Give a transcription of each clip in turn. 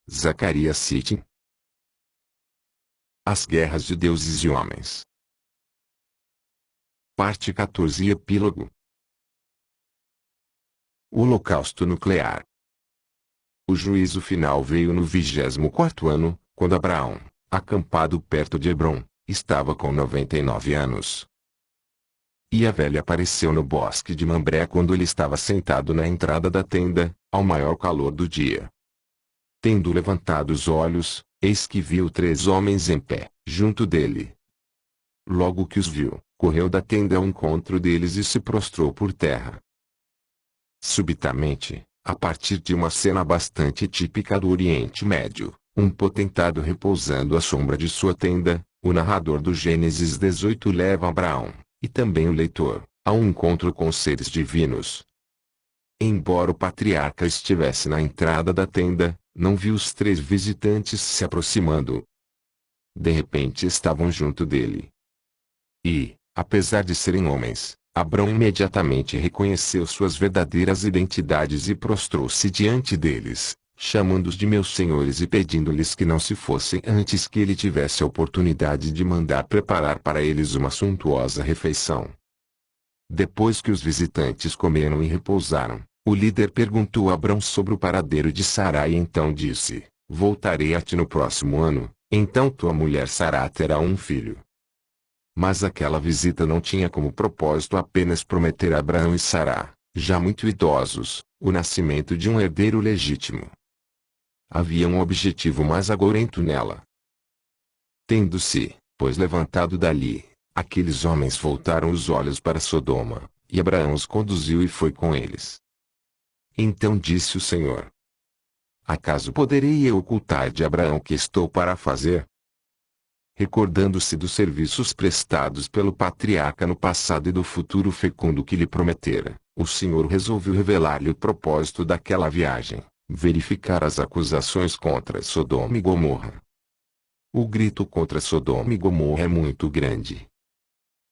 Zacarias Sitchin. As Guerras de Deuses e Homens. Parte 14 Epílogo. O Holocausto Nuclear. O juízo final veio no 24º ano, quando Abraão, acampado perto de Hebrom, estava com 99 anos. E a velha apareceu no bosque de Mambré quando ele estava sentado na entrada da tenda, ao maior calor do dia. Tendo levantado os olhos, eis que viu 3 homens em pé, junto dele. Logo que os viu, correu da tenda ao encontro deles e se prostrou por terra. Subitamente, a partir de uma cena bastante típica do Oriente Médio, um potentado repousando à sombra de sua tenda, o narrador do Gênesis 18 leva Abraão, e também o leitor, a um encontro com seres divinos. Embora o patriarca estivesse na entrada da tenda, não viu os 3 visitantes se aproximando. De repente estavam junto dele. E, apesar de serem homens, Abraão imediatamente reconheceu suas verdadeiras identidades e prostrou-se diante deles, chamando-os de meus senhores e pedindo-lhes que não se fossem antes que ele tivesse a oportunidade de mandar preparar para eles uma suntuosa refeição. Depois que os visitantes comeram e repousaram, o líder perguntou a Abraão sobre o paradeiro de Sarai e então disse: voltarei a ti no próximo ano, então tua mulher Sará terá um filho. Mas aquela visita não tinha como propósito apenas prometer a Abraão e Sará, já muito idosos, o nascimento de um herdeiro legítimo. Havia um objetivo mais agorento nela. Tendo-se, pois levantado dali, aqueles homens voltaram os olhos para Sodoma, e Abraão os conduziu e foi com eles. Então disse o Senhor: acaso poderei eu ocultar de Abraão o que estou para fazer? Recordando-se dos serviços prestados pelo patriarca no passado e do futuro fecundo que lhe prometera, o Senhor resolveu revelar-lhe o propósito daquela viagem, verificar as acusações contra Sodoma e Gomorra. O grito contra Sodoma e Gomorra é muito grande.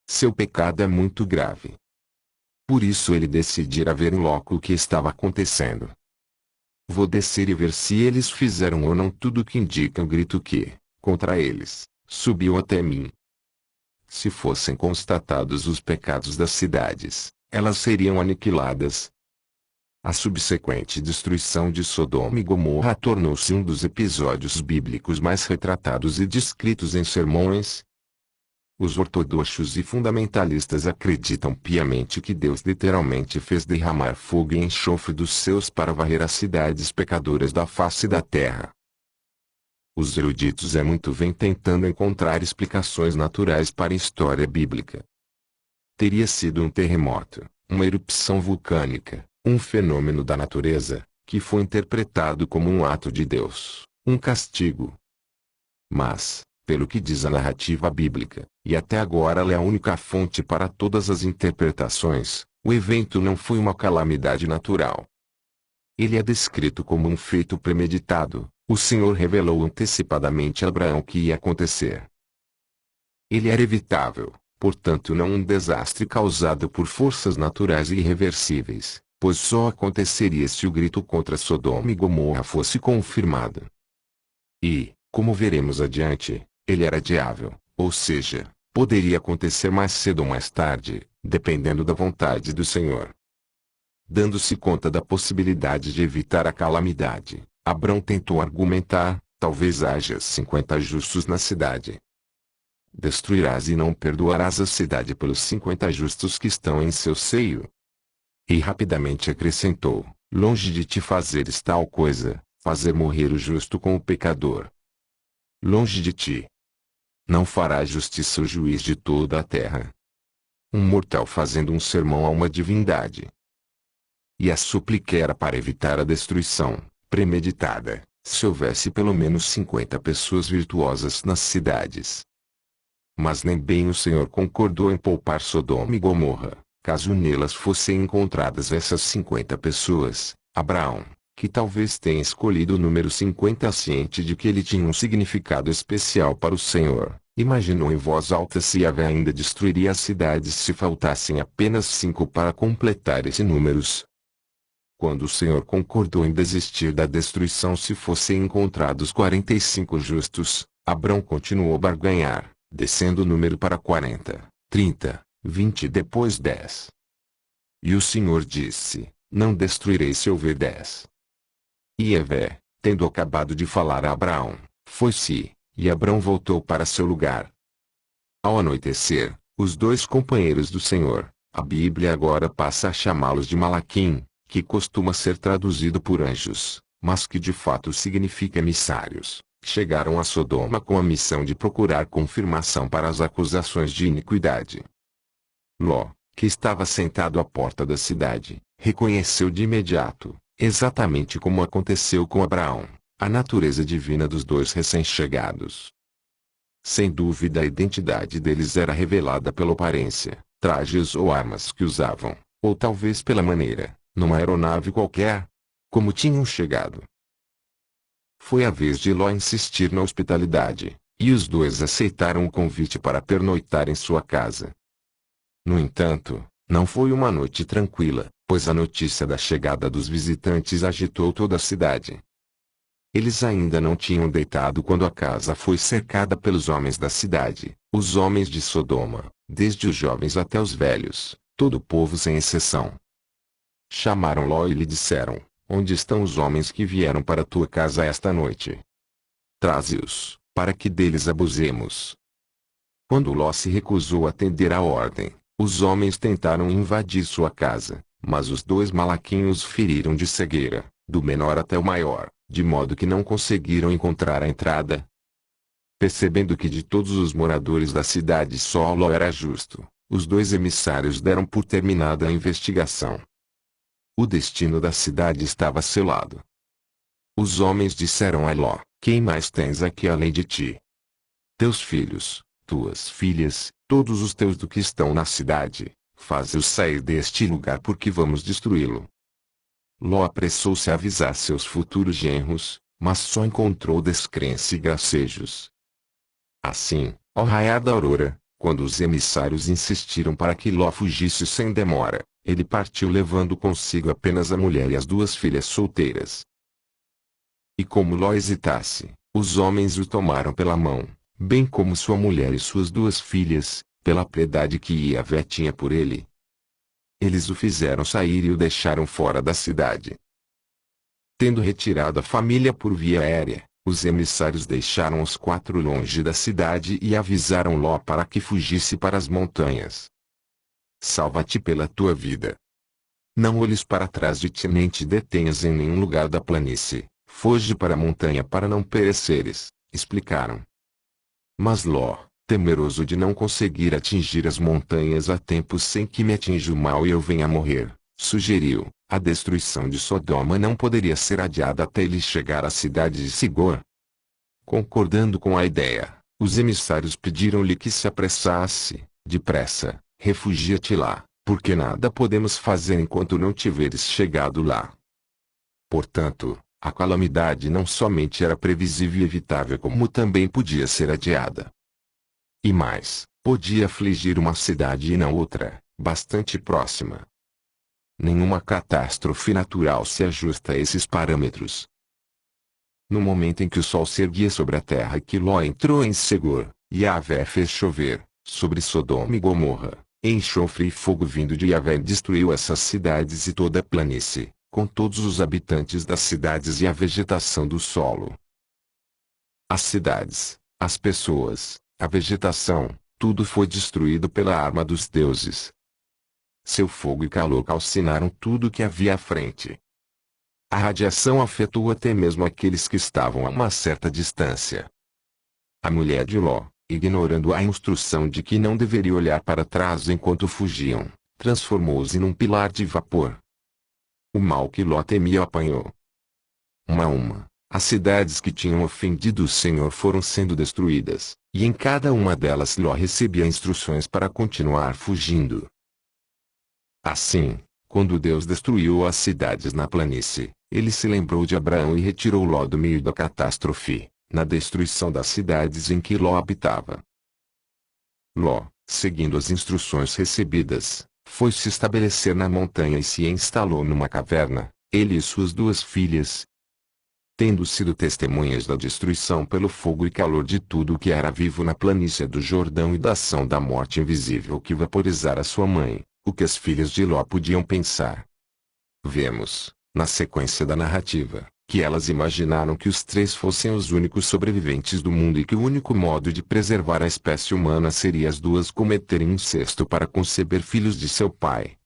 Seu pecado é muito grave. Por isso ele decidira ver em loco o que estava acontecendo. Vou descer e ver se eles fizeram ou não tudo o que indica o grito que, contra eles, subiu até mim. Se fossem constatados os pecados das cidades, elas seriam aniquiladas. A subsequente destruição de Sodoma e Gomorra tornou-se um dos episódios bíblicos mais retratados e descritos em sermões. Os ortodoxos e fundamentalistas acreditam piamente que Deus literalmente fez derramar fogo e enxofre dos céus para varrer as cidades pecadoras da face da terra. Os eruditos muito vêm tentando encontrar explicações naturais para a história bíblica. Teria sido um terremoto, uma erupção vulcânica, um fenômeno da natureza, que foi interpretado como um ato de Deus, um castigo. Mas, pelo que diz a narrativa bíblica, e até agora ela é a única fonte para todas as interpretações, o evento não foi uma calamidade natural. Ele é descrito como um feito premeditado. O Senhor revelou antecipadamente a Abraão o que ia acontecer. Ele era evitável, portanto não um desastre causado por forças naturais irreversíveis, pois só aconteceria se o grito contra Sodoma e Gomorra fosse confirmado. E, como veremos adiante, ele era adiável, ou seja, poderia acontecer mais cedo ou mais tarde, dependendo da vontade do Senhor. Dando-se conta da possibilidade de evitar a calamidade, Abraão tentou argumentar: talvez haja 50 justos na cidade. Destruirás e não perdoarás a cidade pelos 50 justos que estão em seu seio? E rapidamente acrescentou: longe de ti fazeres tal coisa, fazer morrer o justo com o pecador. Longe de ti. Não fará justiça o juiz de toda a terra. Um mortal fazendo um sermão a uma divindade. E a súplica era para evitar a destruição premeditada, se houvesse pelo menos 50 pessoas virtuosas nas cidades. Mas nem bem o Senhor concordou em poupar Sodoma e Gomorra, caso nelas fossem encontradas essas 50 pessoas. Abraão, que talvez tenha escolhido o número 50 ciente de que ele tinha um significado especial para o Senhor, imaginou em voz alta se Yahvé ainda destruiria as cidades se faltassem apenas 5 para completar esse número. Quando o Senhor concordou em desistir da destruição se fossem encontrados 45 justos, Abrão continuou a barganhar, descendo o número para 40, 30, 20 e depois 10. E o Senhor disse: Não destruirei se houver 10. E Yahvé, tendo acabado de falar a Abraão, foi-se, e Abrão voltou para seu lugar. Ao anoitecer, os dois companheiros do Senhor, a Bíblia agora passa a chamá-los de Malaquim, que costuma ser traduzido por anjos, mas que de fato significa emissários, chegaram a Sodoma com a missão de procurar confirmação para as acusações de iniquidade. Ló, que estava sentado à porta da cidade, reconheceu de imediato, exatamente como aconteceu com Abraão, a natureza divina dos dois recém-chegados. Sem dúvida a identidade deles era revelada pela aparência, trajes ou armas que usavam, ou talvez pela maneira, numa aeronave qualquer, como tinham chegado. Foi a vez de Ló insistir na hospitalidade, e os dois aceitaram o convite para pernoitar em sua casa. No entanto, não foi uma noite tranquila, pois a notícia da chegada dos visitantes agitou toda a cidade. Eles ainda não tinham deitado quando a casa foi cercada pelos homens da cidade, os homens de Sodoma, desde os jovens até os velhos, todo o povo sem exceção. Chamaram Ló e lhe disseram: Onde estão os homens que vieram para tua casa esta noite? Traze-os, para que deles abusemos. Quando Ló se recusou a atender à ordem, os homens tentaram invadir sua casa, mas os dois malaquinhos feriram de cegueira, do menor até o maior, de modo que não conseguiram encontrar a entrada. Percebendo que de todos os moradores da cidade só Ló era justo, os dois emissários deram por terminada a investigação. O destino da cidade estava selado. Os homens disseram a Ló: Quem mais tens aqui além de ti? Teus filhos, tuas filhas, todos os teus do que estão na cidade, faze-os sair deste lugar porque vamos destruí-lo. Ló apressou-se a avisar seus futuros genros, mas só encontrou descrença e gracejos. Assim, ao raiar da aurora, quando os emissários insistiram para que Ló fugisse sem demora, ele partiu levando consigo apenas a mulher e as duas filhas solteiras. E como Ló hesitasse, os homens o tomaram pela mão, bem como sua mulher e suas duas filhas, pela piedade que Yahvé tinha por ele. Eles o fizeram sair e o deixaram fora da cidade. Tendo retirado a família por via aérea, os emissários deixaram os quatro longe da cidade e avisaram Ló para que fugisse para as montanhas. Salva-te pela tua vida. Não olhes para trás de ti nem te detenhas em nenhum lugar da planície, foge para a montanha para não pereceres, explicaram. Mas Ló, temeroso de não conseguir atingir as montanhas a tempo sem que me atinja o mal e eu venha a morrer, sugeriu: a destruição de Sodoma não poderia ser adiada até ele chegar à cidade de Sigor. Concordando com a ideia, os emissários pediram-lhe que se apressasse. Depressa, refugia-te lá, porque nada podemos fazer enquanto não tiveres chegado lá. Portanto, a calamidade não somente era previsível e evitável como também podia ser adiada. E mais, podia afligir uma cidade e não outra, bastante próxima. Nenhuma catástrofe natural se ajusta a esses parâmetros. No momento em que o sol se erguia sobre a terra e que Ló entrou em Segor, Yahvé fez chover, sobre Sodoma e Gomorra, enxofre e fogo vindo de Yahvé destruiu essas cidades e toda a planície, com todos os habitantes das cidades e a vegetação do solo. As cidades, as pessoas, a vegetação, tudo foi destruído pela arma dos deuses. Seu fogo e calor calcinaram tudo que havia à frente. A radiação afetou até mesmo aqueles que estavam a uma certa distância. A mulher de Ló, ignorando a instrução de que não deveria olhar para trás enquanto fugiam, transformou-se num pilar de vapor. O mal que Ló temia apanhou. Uma a uma, as cidades que tinham ofendido o Senhor foram sendo destruídas, e em cada uma delas Ló recebia instruções para continuar fugindo. Assim, quando Deus destruiu as cidades na planície, ele se lembrou de Abraão e retirou Ló do meio da catástrofe, na destruição das cidades em que Ló habitava. Ló, seguindo as instruções recebidas, foi se estabelecer na montanha e se instalou numa caverna, ele e suas duas filhas, tendo sido testemunhas da destruição pelo fogo e calor de tudo o que era vivo na planície do Jordão e da ação da morte invisível que vaporizara sua mãe, o que as filhas de Ló podiam pensar. Vemos, na sequência da narrativa, que elas imaginaram que os três fossem os únicos sobreviventes do mundo e que o único modo de preservar a espécie humana seria as duas cometerem incesto para conceber filhos de seu pai.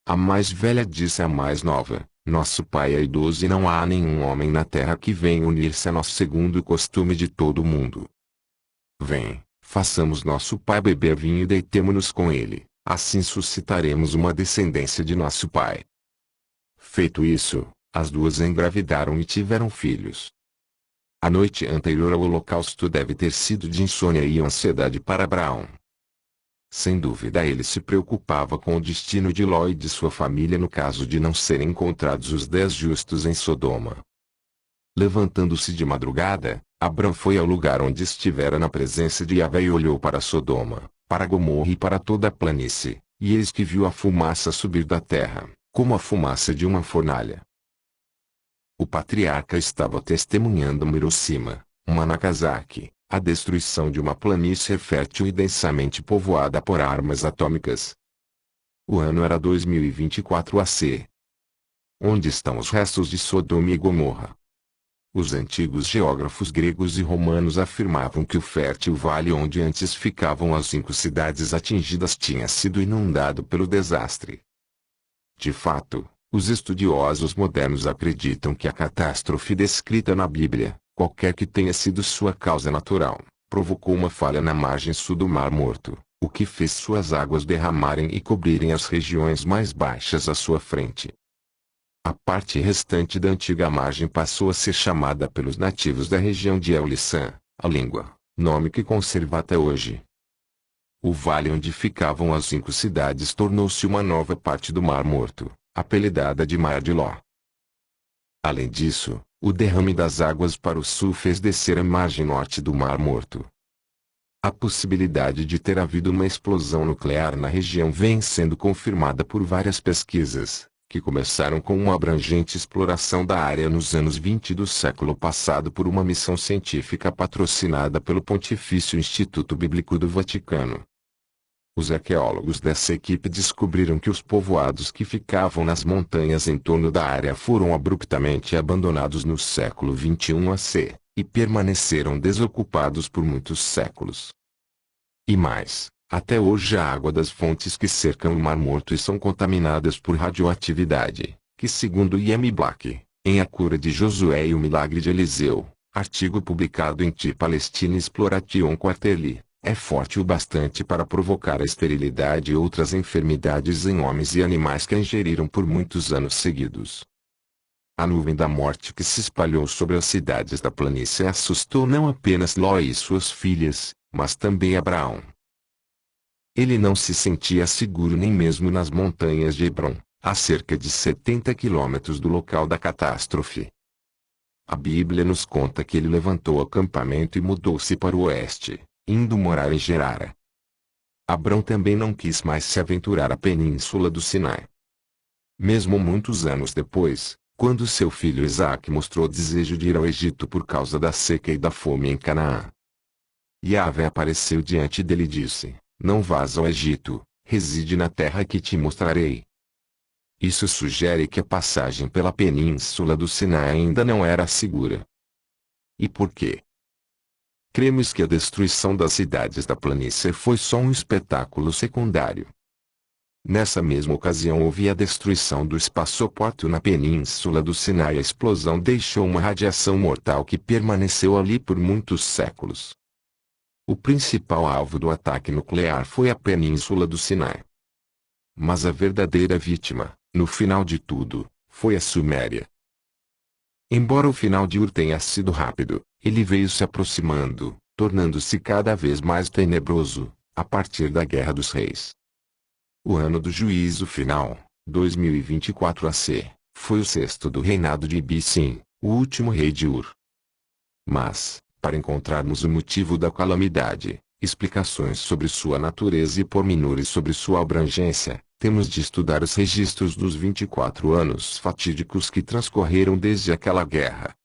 A mais velha disse à mais nova: nosso pai é idoso e não há nenhum homem na terra que venha unir-se a nós segundo o costume de todo o mundo. Vem, façamos nosso pai beber vinho e deitemo-nos com ele, assim suscitaremos uma descendência de nosso pai. Feito isso, as duas engravidaram e tiveram filhos. A noite anterior ao holocausto deve ter sido de insônia e ansiedade para Abraão. Sem dúvida ele se preocupava com o destino de Ló e de sua família no caso de não serem encontrados os 10 justos em Sodoma. Levantando-se de madrugada, Abrão foi ao lugar onde estivera na presença de Yahvé e olhou para Sodoma, para Gomorra e para toda a planície, e eis que viu a fumaça subir da terra, como a fumaça de uma fornalha. O patriarca estava testemunhando Mirocima, uma Nagasaki, a destruição de uma planície fértil e densamente povoada por armas atômicas. O ano era 2024 AC. Onde estão os restos de Sodoma e Gomorra? Os antigos geógrafos gregos e romanos afirmavam que o fértil vale onde antes ficavam as 5 cidades atingidas tinha sido inundado pelo desastre. De fato, os estudiosos modernos acreditam que a catástrofe descrita na Bíblia, qualquer que tenha sido sua causa natural, provocou uma falha na margem sul do Mar Morto, o que fez suas águas derramarem e cobrirem as regiões mais baixas à sua frente. A parte restante da antiga margem passou a ser chamada pelos nativos da região de El-Lisan, a língua, nome que conserva até hoje. O vale onde ficavam as 5 cidades tornou-se uma nova parte do Mar Morto, apelidada de Mar de Ló. Além disso, o derrame das águas para o sul fez descer a margem norte do Mar Morto. A possibilidade de ter havido uma explosão nuclear na região vem sendo confirmada por várias pesquisas, que começaram com uma abrangente exploração da área nos anos 20 do século passado por uma missão científica patrocinada pelo Pontifício Instituto Bíblico do Vaticano. Os arqueólogos dessa equipe descobriram que os povoados que ficavam nas montanhas em torno da área foram abruptamente abandonados no século 21 AC, e permaneceram desocupados por muitos séculos. E mais, até hoje a água das fontes que cercam o Mar Morto e são contaminadas por radioatividade, que segundo Ian Black, em A Cura de Josué e o Milagre de Eliseu, artigo publicado em The Palestine Exploration Quarterly, é forte o bastante para provocar a esterilidade e outras enfermidades em homens e animais que a ingeriram por muitos anos seguidos. A nuvem da morte que se espalhou sobre as cidades da planície assustou não apenas Ló e suas filhas, mas também Abraão. Ele não se sentia seguro nem mesmo nas montanhas de Hebrom, a cerca de 70 quilômetros do local da catástrofe. A Bíblia nos conta que ele levantou acampamento e mudou-se para o oeste, indo morar em Gerara. Abrão também não quis mais se aventurar à península do Sinai. Mesmo muitos anos depois, quando seu filho Isaque mostrou desejo de ir ao Egito por causa da seca e da fome em Canaã, Yahvé apareceu diante dele e disse: não vás ao Egito, reside na terra que te mostrarei. Isso sugere que a passagem pela península do Sinai ainda não era segura. E por quê? Cremos que a destruição das cidades da planície foi só um espetáculo secundário. Nessa mesma ocasião houve a destruição do espaçoporto na península do Sinai e a explosão deixou uma radiação mortal que permaneceu ali por muitos séculos. O principal alvo do ataque nuclear foi a península do Sinai. Mas a verdadeira vítima, no final de tudo, foi a Suméria. Embora o final de Ur tenha sido rápido, ele veio se aproximando, tornando-se cada vez mais tenebroso, a partir da Guerra dos Reis. O ano do juízo final, 2024 AC, foi o 6º do reinado de Ibisim, o último rei de Ur. Mas, para encontrarmos o motivo da calamidade, explicações sobre sua natureza e pormenores sobre sua abrangência, temos de estudar os registros dos 24 anos fatídicos que transcorreram desde aquela guerra.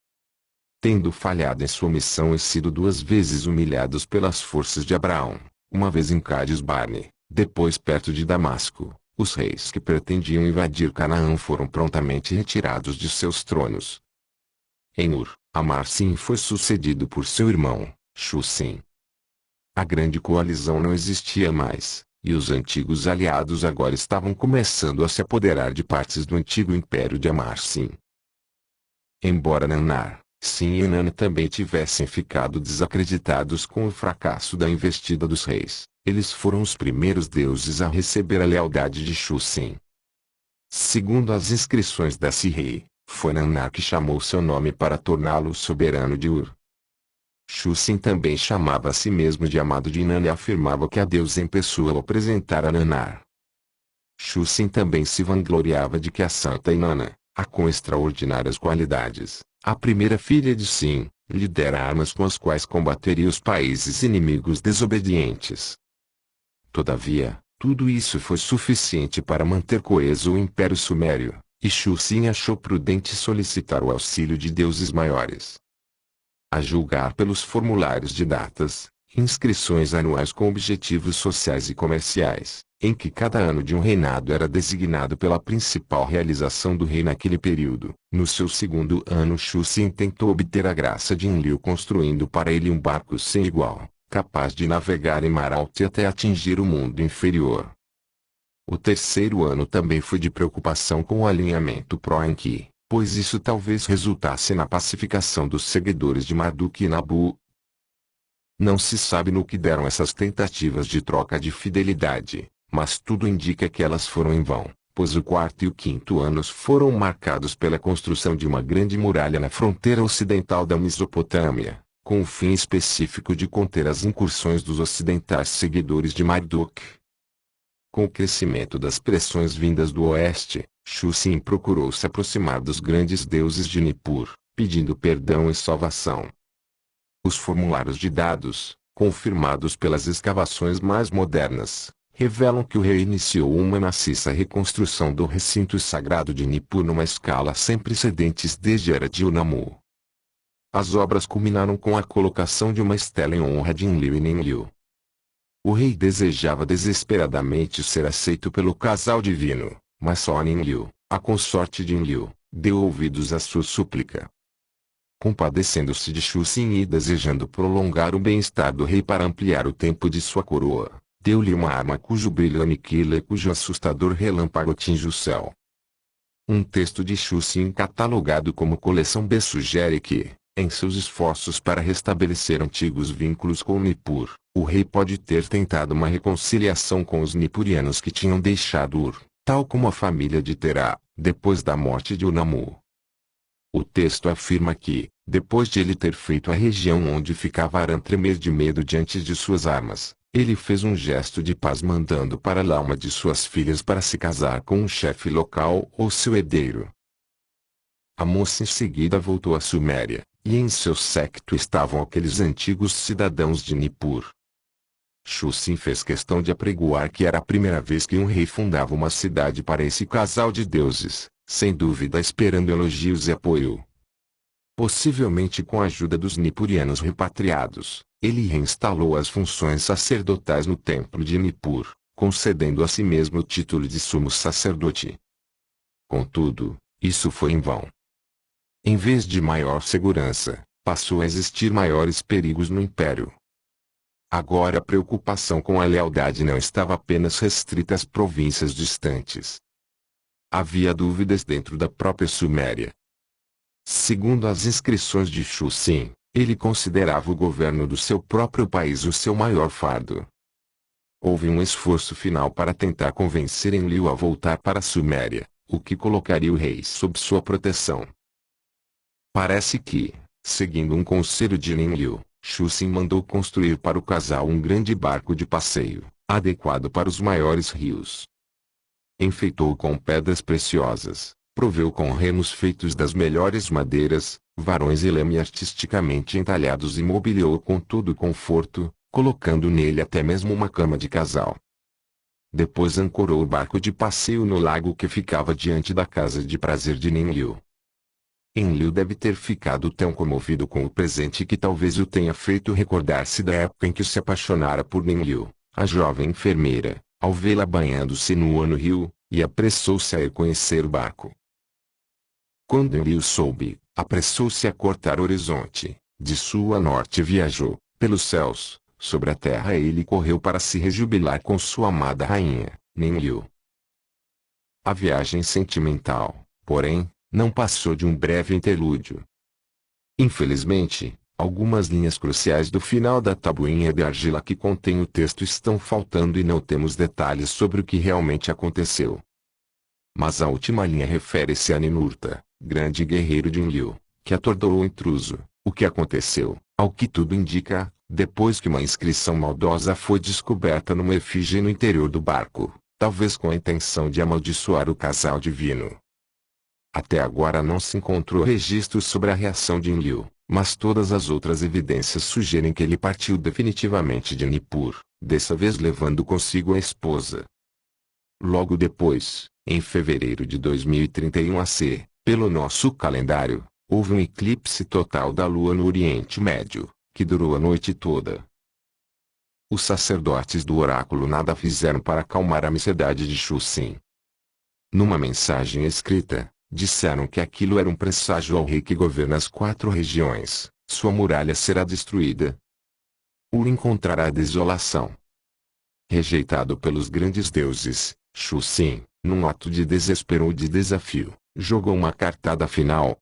Tendo falhado em sua missão e sido 2 vezes humilhados pelas forças de Abraão, uma vez em Cádiz-Barne, depois perto de Damasco, os reis que pretendiam invadir Canaã foram prontamente retirados de seus tronos. Em Ur, Amar-Sim foi sucedido por seu irmão, Shu-Sim. A grande coalizão não existia mais, e os antigos aliados agora estavam começando a se apoderar de partes do antigo império de Amar-Sim. Embora Nanar, Sim e Inanna também tivessem ficado desacreditados com o fracasso da investida dos reis, eles foram os primeiros deuses a receber a lealdade de Shu-Sim. Segundo as inscrições desse rei, foi Nanar que chamou seu nome para torná-lo soberano de Ur. Shu-Sim também chamava a si mesmo de amado de Inanna e afirmava que a deusa em pessoa o apresentara a Nanar. Shu-Sim também se vangloriava de que a santa Inanna, a com extraordinárias qualidades, a primeira filha de Sim, lhe dera armas com as quais combateria os países inimigos desobedientes. Todavia, tudo isso foi suficiente para manter coeso o Império Sumério, e Shu-Sim achou prudente solicitar o auxílio de deuses maiores. A julgar pelos formulários de datas, inscrições anuais com objetivos sociais e comerciais, em que cada ano de um reinado era designado pela principal realização do rei naquele período. No seu segundo ano, Shu-Sim tentou obter a graça de Enlil construindo para ele um barco sem igual, capaz de navegar em mar alto e até atingir o mundo inferior. O terceiro ano também foi de preocupação com o alinhamento pró-Enki, pois isso talvez resultasse na pacificação dos seguidores de Marduk e Nabu. Não se sabe no que deram essas tentativas de troca de fidelidade, mas tudo indica que elas foram em vão, pois o quarto e o quinto anos foram marcados pela construção de uma grande muralha na fronteira ocidental da Mesopotâmia, com o fim específico de conter as incursões dos ocidentais seguidores de Marduk. Com o crescimento das pressões vindas do oeste, Shu-Sim procurou se aproximar dos grandes deuses de Nippur, pedindo perdão e salvação. Os formulários de dados, confirmados pelas escavações mais modernas, revelam que o rei iniciou uma maciça reconstrução do recinto sagrado de Nippur numa escala sem precedentes desde a era de Unamu. As obras culminaram com a colocação de uma estela em honra de Enlil e Ninlil. O rei desejava desesperadamente ser aceito pelo casal divino, mas só Ninlil, a consorte de Enlil, deu ouvidos à sua súplica. Compadecendo-se de Shu-Sim e desejando prolongar o bem-estar do rei para ampliar o tempo de sua coroa, deu-lhe uma arma cujo brilho aniquila e cujo assustador relâmpago tinge o céu. Um texto de Shu-Sim catalogado como coleção B sugere que, em seus esforços para restabelecer antigos vínculos com Nippur, o rei pode ter tentado uma reconciliação com os nipurianos que tinham deixado Ur, tal como a família de Terá, depois da morte de Unamu. O texto afirma que, depois de ele ter feito a região onde ficava Aram tremer de medo diante de suas armas, ele fez um gesto de paz mandando para lá uma de suas filhas para se casar com um chefe local ou seu herdeiro. A moça em seguida voltou à Suméria, e em seu séquito estavam aqueles antigos cidadãos de Nippur. Shu-Sim fez questão de apregoar que era a primeira vez que um rei fundava uma cidade para esse casal de deuses, sem dúvida esperando elogios e apoio. Possivelmente com a ajuda dos nipurianos repatriados, ele reinstalou as funções sacerdotais no templo de Nippur, concedendo a si mesmo o título de sumo sacerdote. Contudo, isso foi em vão. Em vez de maior segurança, passou a existir maiores perigos no império. Agora a preocupação com a lealdade não estava apenas restrita às províncias distantes. Havia dúvidas dentro da própria Suméria. Segundo as inscrições de Shu-Sim, ele considerava o governo do seu próprio país o seu maior fardo. Houve um esforço final para tentar convencer Enlil a voltar para a Suméria, o que colocaria o rei sob sua proteção. Parece que, seguindo um conselho de Enlil, Shu-Sim mandou construir para o casal um grande barco de passeio, adequado para os maiores rios. Enfeitou com pedras preciosas, proveu com remos feitos das melhores madeiras, varões e leme artisticamente entalhados e mobiliou com todo conforto, colocando nele até mesmo uma cama de casal. depois ancorou o barco de passeio no lago que ficava diante da casa de prazer de Ninliu. Enlil deve ter ficado tão comovido com o presente que talvez o tenha feito recordar-se da época em que se apaixonara por Ninliu, a jovem enfermeira, ao vê-la banhando-se no rio, e apressou-se a ir conhecer o barco. Quando Enlil soube, apressou-se a cortar o horizonte. De sul a norte viajou, pelos céus, sobre a terra ele correu para se rejubilar com sua amada rainha, Ninliu. A viagem sentimental, porém, não passou de um breve interlúdio. Infelizmente, algumas linhas cruciais do final da tabuinha de argila que contém o texto estão faltando e não temos detalhes sobre o que realmente aconteceu. Mas a última linha refere-se a Ninurta, grande guerreiro de Enlil, que atordoou o intruso. O que aconteceu, ao que tudo indica, depois que uma inscrição maldosa foi descoberta numa efígie no interior do barco, talvez com a intenção de amaldiçoar o casal divino. Até agora não se encontrou registros sobre a reação de Enlil, mas todas as outras evidências sugerem que ele partiu definitivamente de Nippur, dessa vez levando consigo a esposa. Logo depois, em fevereiro de 2031 AC, pelo nosso calendário, houve um eclipse total da Lua no Oriente Médio, que durou a noite toda. Os sacerdotes do oráculo nada fizeram para acalmar a ansiedade de Shusin. Numa mensagem escrita, disseram que aquilo era um presságio ao rei que governa as 4 regiões, sua muralha será destruída. O encontrará a desolação. Rejeitado pelos grandes deuses, Shusin, num ato de desespero ou de desafio, jogou uma cartada final.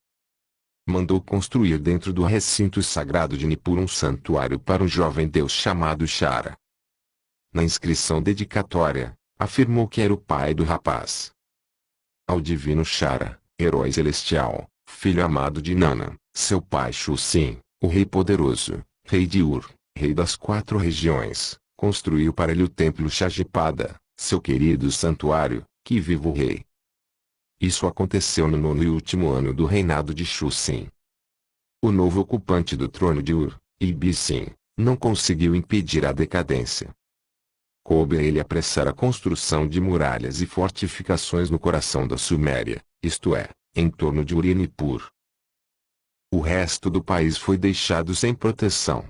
Mandou construir dentro do recinto sagrado de Nippur um santuário para um jovem deus chamado Shara. Na inscrição dedicatória, afirmou que era o pai do rapaz. Ao divino Shara, herói celestial, filho amado de Inanna, seu pai Shusin, o rei poderoso, rei de Ur, rei das 4 regiões, construiu para ele o templo Shashipada, seu querido santuário, que viva o rei. Isso aconteceu no 9º e último ano do reinado de Shusin. O novo ocupante do trono de Ur, Ibisin, não conseguiu impedir a decadência. Coube a ele apressar a construção de muralhas e fortificações no coração da Suméria, isto é, em torno de Ur e Nippur. O resto do país foi deixado sem proteção.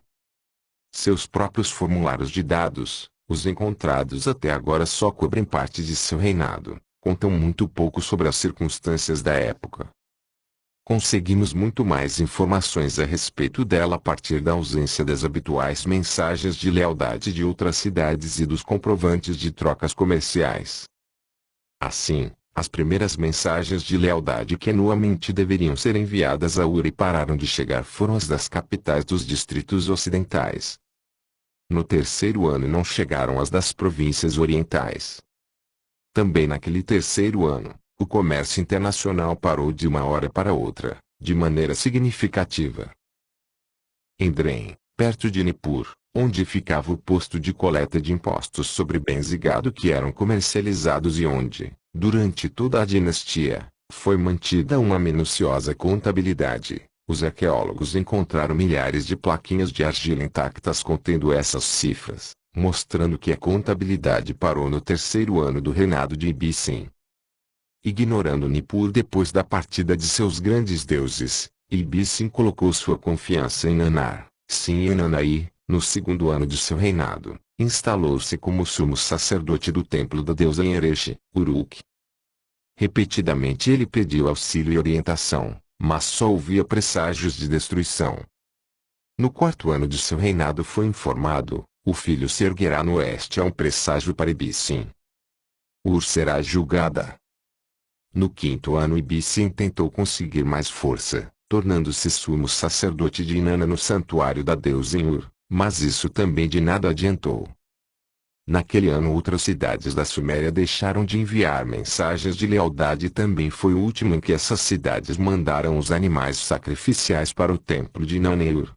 Seus próprios formulários de dados, os encontrados até agora só cobrem parte de seu reinado, contam muito pouco sobre as circunstâncias da época. Conseguimos muito mais informações a respeito dela a partir da ausência das habituais mensagens de lealdade de outras cidades e dos comprovantes de trocas comerciais. Assim, as primeiras mensagens de lealdade que anualmente deveriam ser enviadas a Ur e pararam de chegar foram as das capitais dos distritos ocidentais. No 3º ano não chegaram as das províncias orientais. Também naquele 3º ano, o comércio internacional parou de uma hora para outra, de maneira significativa. Em Dren, perto de Nippur, onde ficava o posto de coleta de impostos sobre bens e gado que eram comercializados e onde, durante toda a dinastia, foi mantida uma minuciosa contabilidade, os arqueólogos encontraram milhares de plaquinhas de argila intactas contendo essas cifras, mostrando que a contabilidade parou no 3º ano do reinado de Ibisin. Ignorando Nippur depois da partida de seus grandes deuses, Ibisin colocou sua confiança em Nanar, sim em Nanaí, no 2º ano de seu reinado, instalou-se como sumo sacerdote do templo da deusa em Ereche, Uruk. Repetidamente ele pediu auxílio e orientação, mas só ouvia presságios de destruição. No 4º ano de seu reinado foi informado, o filho se erguerá no oeste, é um presságio para Ibisin. Ur será julgada. No 5º ano Ibisin tentou conseguir mais força, tornando-se sumo sacerdote de Inanna no santuário da deusa em Ur, mas isso também de nada adiantou. Naquele ano outras cidades da Suméria deixaram de enviar mensagens de lealdade e também foi o último em que essas cidades mandaram os animais sacrificiais para o templo de Inanna em Ur.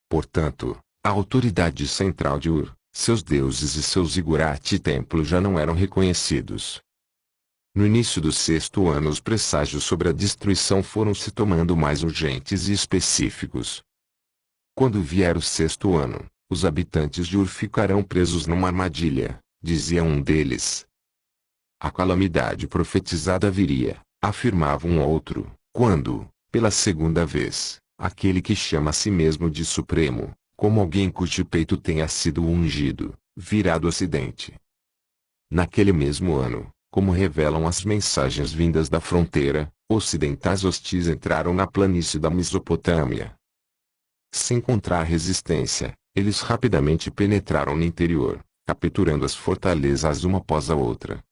Portanto, a autoridade central de Ur, seus deuses e seu zigurate templo já não eram reconhecidos. No início do 6º ano os presságios sobre a destruição foram se tomando mais urgentes e específicos. Quando vier o 6º ano, os habitantes de Ur ficarão presos numa armadilha, dizia um deles. A calamidade profetizada viria, afirmava um outro, quando, pela segunda vez, aquele que chama a si mesmo de Supremo, como alguém cujo peito tenha sido ungido, virá do Ocidente. Naquele mesmo ano, como revelam as mensagens vindas da fronteira, ocidentais hostis entraram na planície da Mesopotâmia. Sem encontrar resistência, eles rapidamente penetraram no interior, capturando as fortalezas uma após a outra.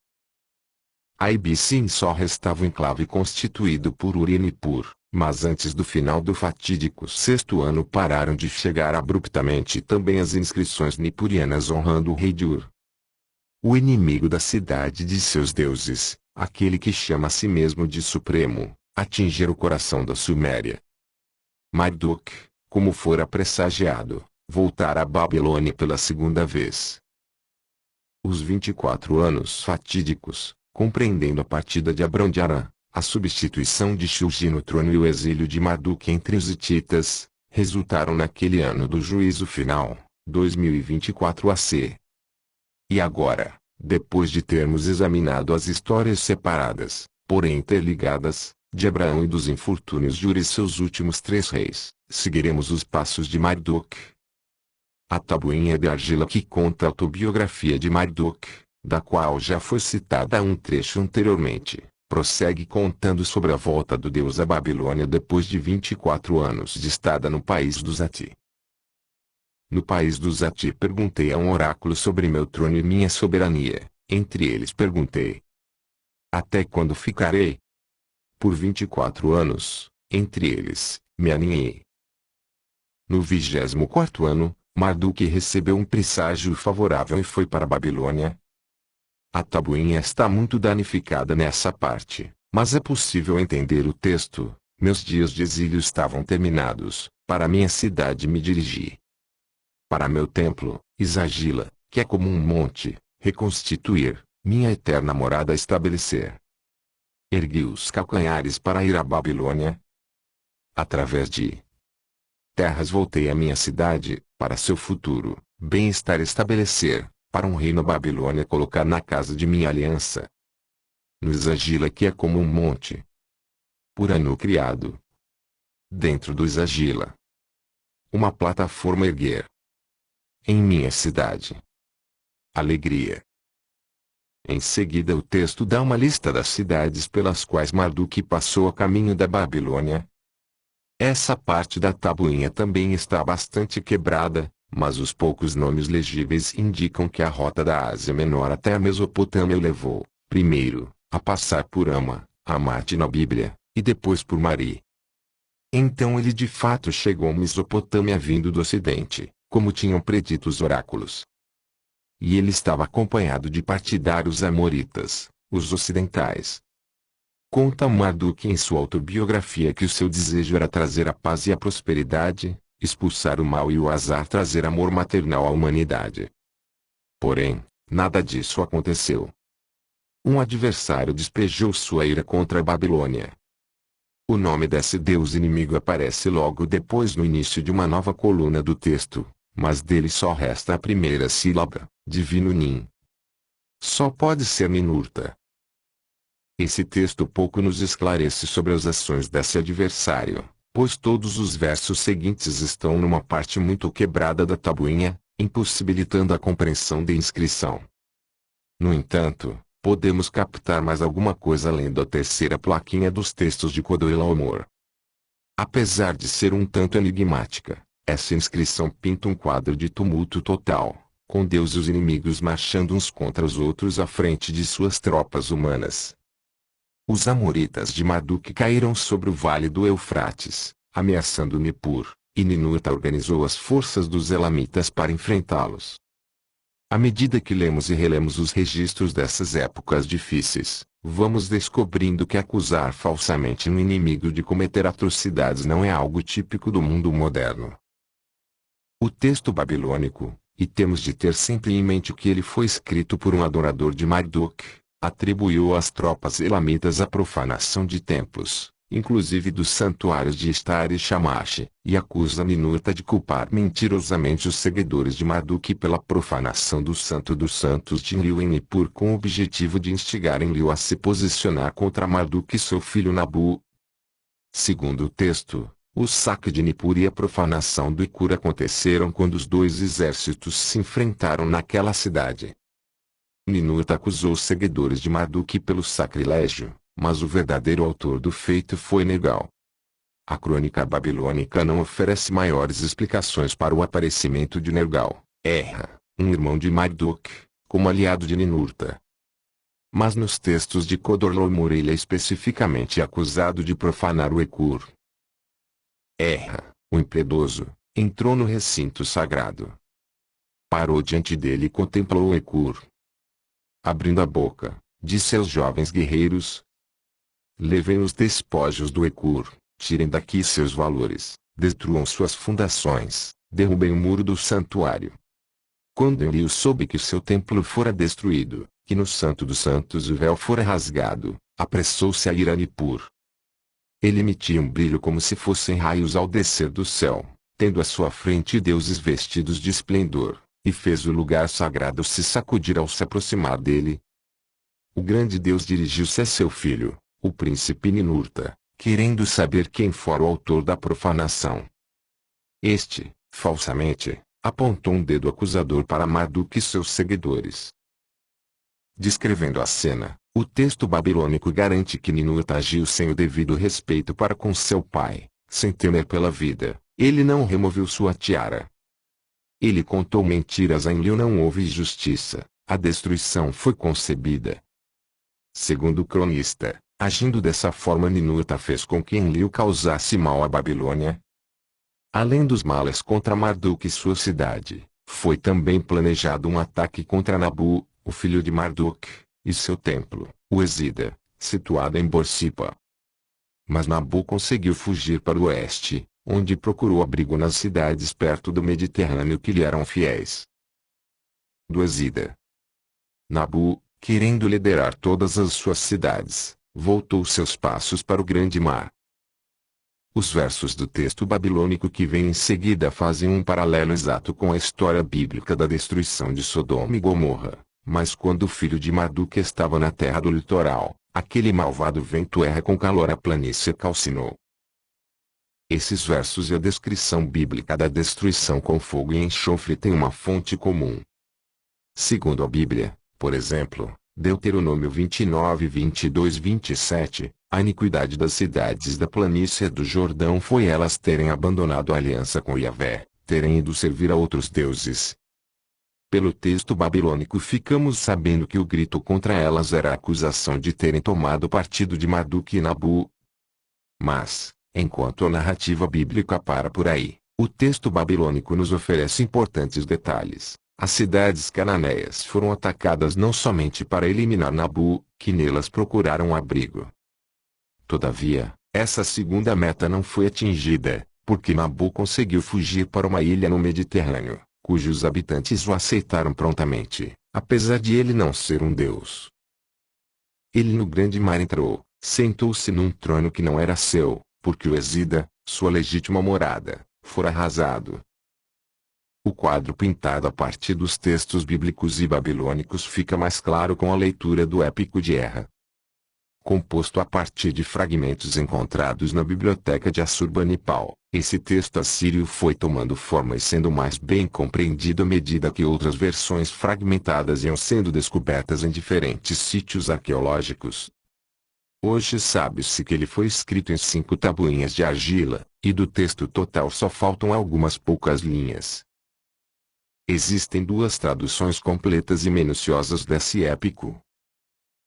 A Ibicim só restava o enclave constituído por Ur e Nippur, mas antes do final do fatídico sexto ano pararam de chegar abruptamente também as inscrições nipurianas honrando o rei de Ur. O inimigo da cidade de seus deuses, aquele que chama a si mesmo de Supremo, atingir o coração da Suméria. Marduk, como fora pressagiado, voltara à Babilônia pela segunda vez. Os 24 anos fatídicos, compreendendo a partida de Abrão de Arã, a substituição de Shilgi no trono e o exílio de Marduk entre os hititas, resultaram naquele ano do juízo final, 2024 AC. E agora, depois de termos examinado as histórias separadas, porém interligadas, de Abraão e dos infortúnios de Ur e seus últimos 3 reis, seguiremos os passos de Marduk. A tabuinha de argila que conta a autobiografia de Marduk, da qual já foi citada um trecho anteriormente, prossegue contando sobre a volta do deus à Babilônia depois de 24 anos de estada no país dos Ati. No país dos Ati perguntei a um oráculo sobre meu trono e minha soberania, entre eles perguntei: até quando ficarei? Por 24 anos, entre eles, me aninhei. No 24º ano, Marduk recebeu um presságio favorável e foi para a Babilônia. A tabuinha está muito danificada nessa parte, mas é possível entender o texto. Meus dias de exílio estavam terminados, para minha cidade me dirigi. Para meu templo, Isagila, que é como um monte, reconstituir, minha eterna morada estabelecer. Ergui os calcanhares para ir à Babilônia. Através de terras voltei à minha cidade, para seu futuro, bem-estar estabelecer, para um reino Babilônia colocar na casa de minha aliança. No Isagila que é como um monte. Por Anu criado. Dentro do Isagila. Uma plataforma erguer. Em minha cidade. Alegria. Em seguida o texto dá uma lista das cidades pelas quais Marduk passou a caminho da Babilônia. Essa parte da tabuinha também está bastante quebrada, mas os poucos nomes legíveis indicam que a rota da Ásia Menor até a Mesopotâmia o levou, primeiro, a passar por Amate na Bíblia, e depois por Mari. Então ele de fato chegou à Mesopotâmia vindo do Ocidente, como tinham predito os oráculos. E ele estava acompanhado de partidários amoritas, os ocidentais. Conta Marduk em sua autobiografia que o seu desejo era trazer a paz e a prosperidade, expulsar o mal e o azar, trazer amor maternal à humanidade. Porém, nada disso aconteceu. Um adversário despejou sua ira contra a Babilônia. O nome desse deus inimigo aparece logo depois no início de uma nova coluna do texto, mas dele só resta a primeira sílaba, divino Nin. Só pode ser Ninurta. Esse texto pouco nos esclarece sobre as ações desse adversário, pois todos os versos seguintes estão numa parte muito quebrada da tabuinha, impossibilitando a compreensão da inscrição. No entanto, podemos captar mais alguma coisa além da terceira plaquinha dos textos de Chedorlaomer. Apesar de ser um tanto enigmática, essa inscrição pinta um quadro de tumulto total, com Deus e os inimigos marchando uns contra os outros à frente de suas tropas humanas. Os amoritas de Marduk caíram sobre o vale do Eufrates, ameaçando Nippur, e Ninurta organizou as forças dos elamitas para enfrentá-los. À medida que lemos e relemos os registros dessas épocas difíceis, vamos descobrindo que acusar falsamente um inimigo de cometer atrocidades não é algo típico do mundo moderno. O texto babilônico, e temos de ter sempre em mente que ele foi escrito por um adorador de Marduk, atribuiu às tropas elamitas a profanação de templos, inclusive dos santuários de Estar e Shamash, e acusa Ninurta de culpar mentirosamente os seguidores de Marduk pela profanação do Santo dos Santos de Enlil em Nippur com o objetivo de instigar Enlil a se posicionar contra Marduk e seu filho Nabu. Segundo o texto, o saque de Nippur e a profanação do Ikur aconteceram quando os dois exércitos se enfrentaram naquela cidade. Ninurta acusou os seguidores de Marduk pelo sacrilégio, mas o verdadeiro autor do feito foi Nergal. A crônica babilônica não oferece maiores explicações para o aparecimento de Nergal, um irmão de Marduk, como aliado de Ninurta. Mas nos textos de Chedorlaomer ele é especificamente acusado de profanar o Ikur. O impiedoso, entrou no recinto sagrado. Parou diante dele e contemplou o Ikur. Abrindo a boca, disse aos jovens guerreiros: levem os despojos do Ikur, tirem daqui seus valores, destruam suas fundações, derrubem o muro do santuário. Quando Enlil soube que seu templo fora destruído, que no Santo dos Santos o véu fora rasgado, apressou-se a ir a Nippur. Ele emitia um brilho como se fossem raios ao descer do céu, tendo à sua frente deuses vestidos de esplendor, e fez o lugar sagrado se sacudir ao se aproximar dele. O grande Deus dirigiu-se a seu filho, o príncipe Ninurta, querendo saber quem fora o autor da profanação. Este, falsamente, apontou um dedo acusador para Marduk e seus seguidores. Descrevendo a cena, o texto babilônico garante que Ninurta agiu sem o devido respeito para com seu pai, sem temer pela vida. Ele não removeu sua tiara. Ele contou mentiras a Enlil, não houve justiça, a destruição foi concebida. Segundo o cronista, agindo dessa forma Ninurta fez com que Enlil causasse mal à Babilônia. Além dos males contra Marduk e sua cidade, foi também planejado um ataque contra Nabu, o filho de Marduk, e seu templo, o Esida, situado em Borsippa. Mas Nabu conseguiu fugir para o oeste, onde procurou abrigo nas cidades perto do Mediterrâneo que lhe eram fiéis. Do Esida, Nabu, querendo liderar todas as suas cidades, voltou seus passos para o grande mar. Os versos do texto babilônico que vem em seguida fazem um paralelo exato com a história bíblica da destruição de Sodoma e Gomorra. Mas quando o filho de Marduk estava na terra do litoral, aquele malvado vento erra com calor a planície calcinou. Esses versos e a descrição bíblica da destruição com fogo e enxofre têm uma fonte comum. Segundo a Bíblia, por exemplo, Deuteronômio 29, 22, 27, a iniquidade das cidades da planície do Jordão foi elas terem abandonado a aliança com Yahvé, terem ido servir a outros deuses. Pelo texto babilônico ficamos sabendo que o grito contra elas era a acusação de terem tomado partido de Marduk e Nabu. Mas, enquanto a narrativa bíblica para por aí, o texto babilônico nos oferece importantes detalhes. As cidades cananeias foram atacadas não somente para eliminar Nabu, que nelas procuraram abrigo. Todavia, essa segunda meta não foi atingida, porque Nabu conseguiu fugir para uma ilha no Mediterrâneo, cujos habitantes o aceitaram prontamente, apesar de ele não ser um deus. Ele no grande mar entrou, sentou-se num trono que não era seu, porque o Esida, sua legítima morada, fora arrasado. O quadro pintado a partir dos textos bíblicos e babilônicos fica mais claro com a leitura do Épico de Erra. Composto a partir de fragmentos encontrados na biblioteca de Assurbanipal, esse texto assírio foi tomando forma e sendo mais bem compreendido à medida que outras versões fragmentadas iam sendo descobertas em diferentes sítios arqueológicos. Hoje sabe-se que ele foi escrito em 5 tabuinhas de argila, e do texto total só faltam algumas poucas linhas. Existem 2 traduções completas e minuciosas desse épico.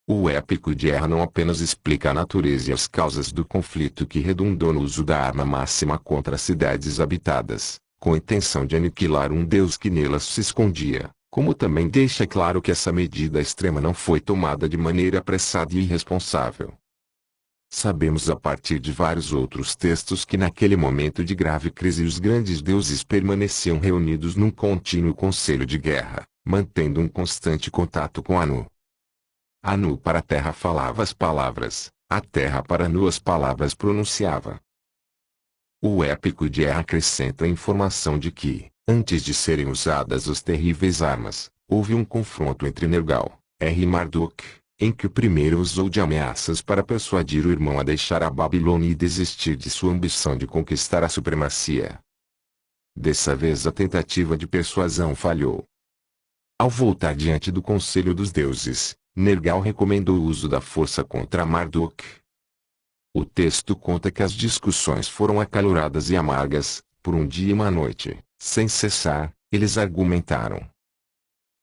O Épico de Erra não apenas explica a natureza e as causas do conflito que redundou no uso da arma máxima contra cidades habitadas, com a intenção de aniquilar um deus que nelas se escondia, como também deixa claro que essa medida extrema não foi tomada de maneira apressada e irresponsável. Sabemos a partir de vários outros textos que naquele momento de grave crise os grandes deuses permaneciam reunidos num contínuo conselho de guerra, mantendo um constante contato com Anu. Anu para a terra falava as palavras, a terra para Anu as palavras pronunciava. O épico de Er acrescenta a informação de que, antes de serem usadas as terríveis armas, houve um confronto entre Nergal, e Marduk, em que o primeiro usou de ameaças para persuadir o irmão a deixar a Babilônia e desistir de sua ambição de conquistar a supremacia. Dessa vez a tentativa de persuasão falhou. Ao voltar diante do Conselho dos Deuses, Nergal recomendou o uso da força contra Marduk. O texto conta que as discussões foram acaloradas e amargas, por um dia e uma noite, sem cessar, eles argumentaram.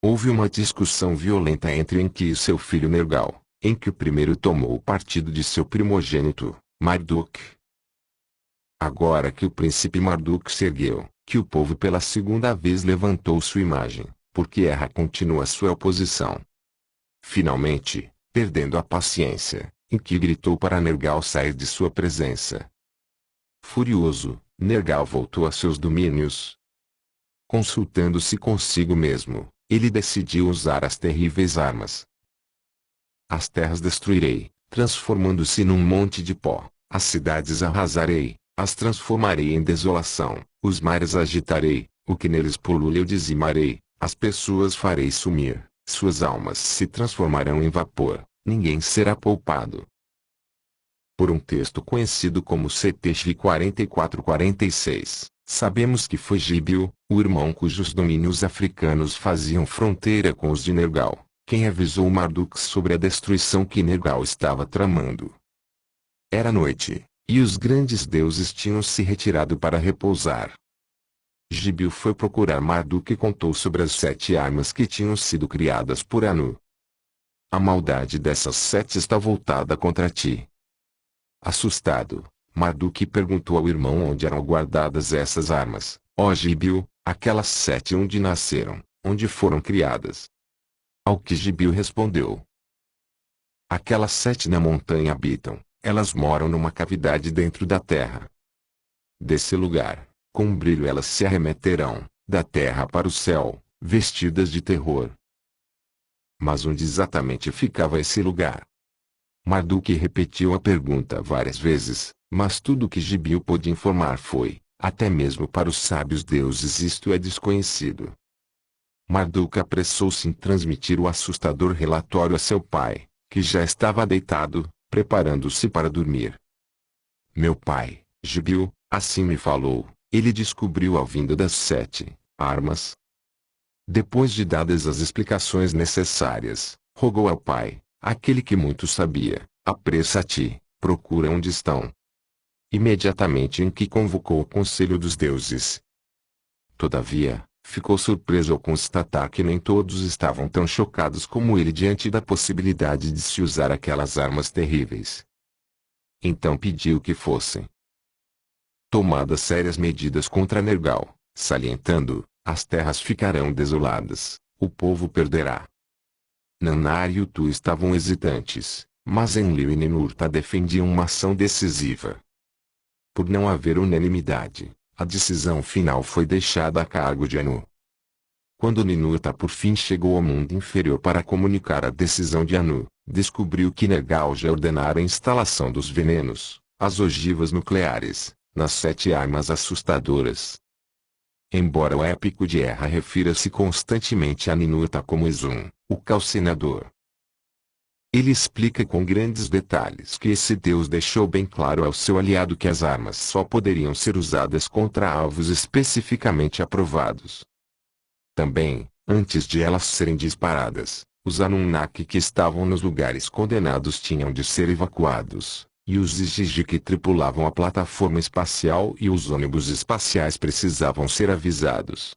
Houve uma discussão violenta entre Enki e seu filho Nergal, em que o primeiro tomou o partido de seu primogênito, Marduk. Agora que o príncipe Marduk se ergueu, que o povo pela segunda vez levantou sua imagem, porque Erra continua sua oposição. Finalmente, perdendo a paciência, Enki gritou para Nergal sair de sua presença. Furioso, Nergal voltou a seus domínios. Consultando-se consigo mesmo, ele decidiu usar as terríveis armas. As terras destruirei, transformando-se num monte de pó, as cidades arrasarei, as transformarei em desolação, os mares agitarei, o que neles pulula eu dizimarei, as pessoas farei sumir, suas almas se transformarão em vapor, ninguém será poupado. Por um texto conhecido como CTX 4446, sabemos que foi Gíbio, o irmão cujos domínios africanos faziam fronteira com os de Nergal, quem avisou Marduk sobre a destruição que Nergal estava tramando. Era noite, e os grandes deuses tinham se retirado para repousar. Gíbio foi procurar Marduk e contou sobre as 7 armas que tinham sido criadas por Anu. A maldade dessas 7 está voltada contra ti. Assustado, Marduk perguntou ao irmão onde eram guardadas essas armas. Ó Gíbio, aquelas 7 onde nasceram, onde foram criadas. Ao que Gíbio respondeu. Aquelas 7 na montanha habitam, elas moram numa cavidade dentro da terra. Desse lugar, com um brilho elas se arremeterão, da terra para o céu, vestidas de terror. Mas onde exatamente ficava esse lugar? Marduk repetiu a pergunta várias vezes, mas tudo o que Gíbio pôde informar foi, até mesmo para os sábios deuses isto é desconhecido. Marduk apressou-se em transmitir o assustador relatório a seu pai, que já estava deitado, preparando-se para dormir. Meu pai, Gíbio, assim me falou, ele descobriu a vinda das 7 armas. Depois de dadas as explicações necessárias, rogou ao pai, aquele que muito sabia, apressa-te, procura onde estão. Imediatamente Enki convocou o Conselho dos Deuses. Todavia, ficou surpreso ao constatar que nem todos estavam tão chocados como ele diante da possibilidade de se usar aquelas armas terríveis. Então pediu que fossem tomadas sérias medidas contra Nergal, salientando, as terras ficarão desoladas, o povo perderá. Nanar e Utu estavam hesitantes, mas Enlil e Ninurta defendiam uma ação decisiva. Por não haver unanimidade, a decisão final foi deixada a cargo de Anu. Quando Ninurta por fim chegou ao mundo inferior para comunicar a decisão de Anu, descobriu que Nergal já ordenara a instalação dos venenos, as ogivas nucleares, nas 7 armas assustadoras. Embora o épico de Erra refira-se constantemente a Ninurta como Izum, o calcinador, ele explica com grandes detalhes que esse deus deixou bem claro ao seu aliado que as armas só poderiam ser usadas contra alvos especificamente aprovados. Também, antes de elas serem disparadas, os Anunnaki que estavam nos lugares condenados tinham de ser evacuados, e os Igigi que tripulavam a plataforma espacial e os ônibus espaciais precisavam ser avisados.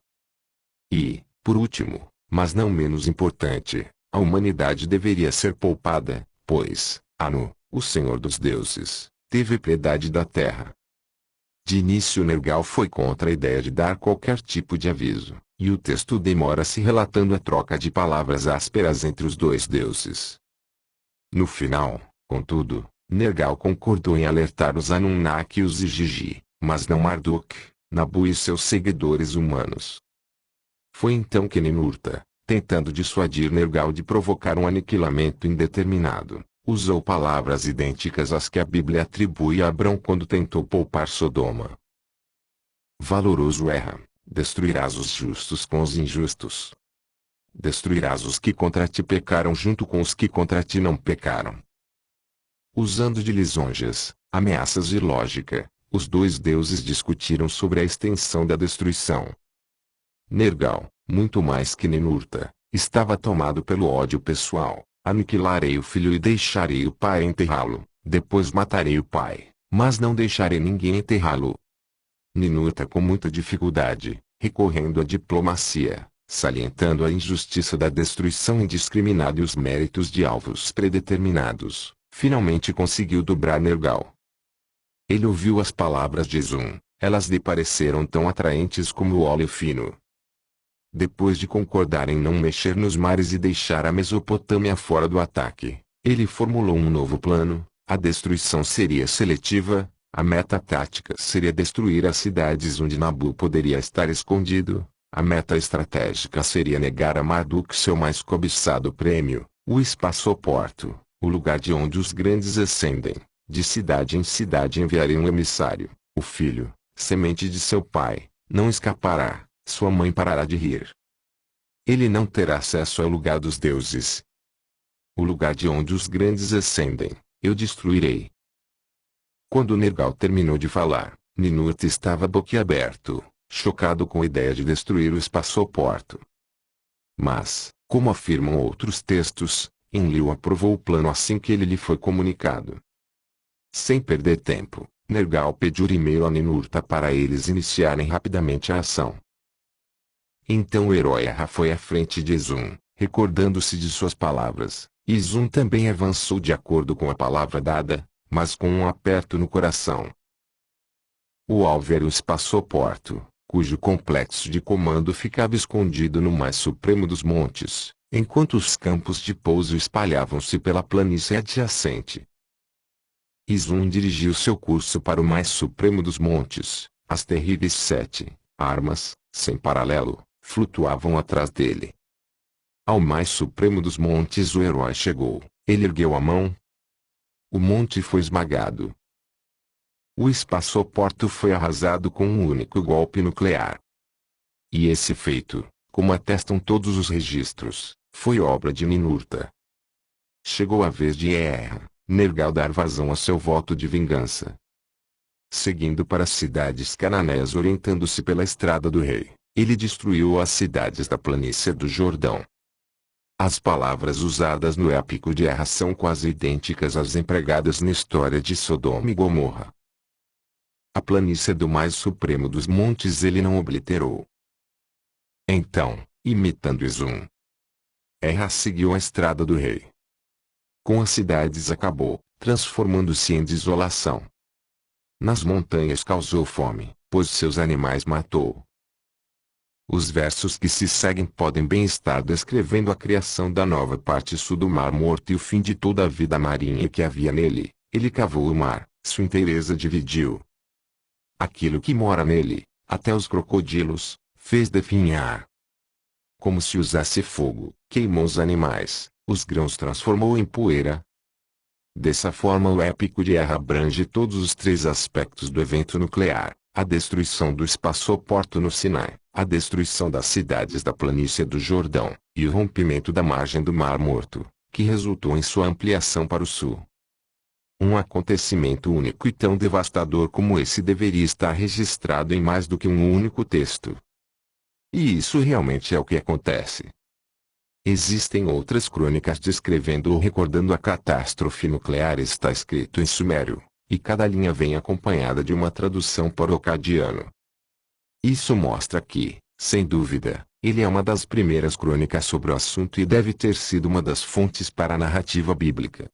E, por último, mas não menos importante, a humanidade deveria ser poupada, pois, Anu, o Senhor dos Deuses, teve piedade da terra. De início Nergal foi contra a ideia de dar qualquer tipo de aviso, e o texto demora-se relatando a troca de palavras ásperas entre os dois deuses. No final, contudo, Nergal concordou em alertar os Anunnaki e os Igigi, mas não Marduk, Nabu e seus seguidores humanos. Foi então que Ninurta, tentando dissuadir Nergal de provocar um aniquilamento indeterminado, Usou palavras idênticas às que a Bíblia atribui a Abrão quando tentou poupar Sodoma. Valoroso erra: destruirás os justos com os injustos. Destruirás os que contra ti pecaram junto com os que contra ti não pecaram. Usando de lisonjas, ameaças e lógica, os dois deuses discutiram sobre a extensão da destruição. Nergal, muito mais que Ninurta, estava tomado pelo ódio pessoal. Aniquilarei o filho e deixarei o pai enterrá-lo, depois matarei o pai, mas não deixarei ninguém enterrá-lo. Ninurta, com muita dificuldade, recorrendo à diplomacia, salientando a injustiça da destruição indiscriminada e os méritos de alvos predeterminados, finalmente conseguiu dobrar Nergal. Ele ouviu as palavras de Zum, elas lhe pareceram tão atraentes como o óleo fino. Depois de concordar em não mexer nos mares e deixar a Mesopotâmia fora do ataque, ele formulou um novo plano. A destruição seria seletiva, a meta tática seria destruir as cidades onde Nabu poderia estar escondido, a meta estratégica seria negar a Marduk seu mais cobiçado prêmio, o espaçoporto, o lugar de onde os grandes ascendem. De cidade em cidade enviarei um emissário, o filho, semente de seu pai, não escapará. Sua mãe parará de rir. Ele não terá acesso ao lugar dos deuses. O lugar de onde os grandes ascendem, eu destruirei. Quando Nergal terminou de falar, Ninurta estava boquiaberto, chocado com a ideia de destruir o espaçoporto. Mas, como afirmam outros textos, Enlil aprovou o plano assim que ele lhe foi comunicado. Sem perder tempo, Nergal pediu e-mail a Ninurta para eles iniciarem rapidamente a ação. Então o herói Erra foi à frente de Zum, recordando-se de suas palavras, e Zum também avançou de acordo com a palavra dada, mas com um aperto no coração. O alvo era o espaçoporto, cujo complexo de comando ficava escondido no mais supremo dos montes, enquanto os campos de pouso espalhavam-se pela planície adjacente. Zum dirigiu seu curso para o mais supremo dos montes, as terríveis 7 armas, sem paralelo, flutuavam atrás dele. Ao mais supremo dos montes o herói chegou. Ele ergueu a mão. O monte foi esmagado. O espaçoporto foi arrasado com um único golpe nuclear. E esse feito, como atestam todos os registros, foi obra de Ninurta. Chegou a vez de Nergal dar vazão a seu voto de vingança. Seguindo para as cidades cananeias orientando-se pela estrada do rei, ele destruiu as cidades da planície do Jordão. As palavras usadas no épico de Erra são quase idênticas às empregadas na história de Sodoma e Gomorra. A planície do mais supremo dos montes ele não obliterou. Então, imitando Zum, Erra seguiu a estrada do rei. Com as cidades acabou, transformando-se em desolação. Nas montanhas causou fome, pois seus animais matou. Os versos que se seguem podem bem estar descrevendo a criação da nova parte sul do Mar Morto e o fim de toda a vida marinha que havia nele. Ele cavou o mar, sua inteireza dividiu. Aquilo que mora nele, até os crocodilos, fez definhar. Como se usasse fogo, queimou os animais, os grãos transformou em poeira. Dessa forma o épico de Erra abrange todos os 3 aspectos do evento nuclear: a destruição do espaçoporto no Sinai, a destruição das cidades da planície do Jordão, e o rompimento da margem do Mar Morto, que resultou em sua ampliação para o sul. Um acontecimento único e tão devastador como esse deveria estar registrado em mais do que um único texto. E isso realmente é o que acontece. Existem outras crônicas descrevendo ou recordando a catástrofe nuclear. Está escrito em sumério, e cada linha vem acompanhada de uma tradução para o acadiano. Isso mostra que, sem dúvida, ele é uma das primeiras crônicas sobre o assunto e deve ter sido uma das fontes para a narrativa bíblica.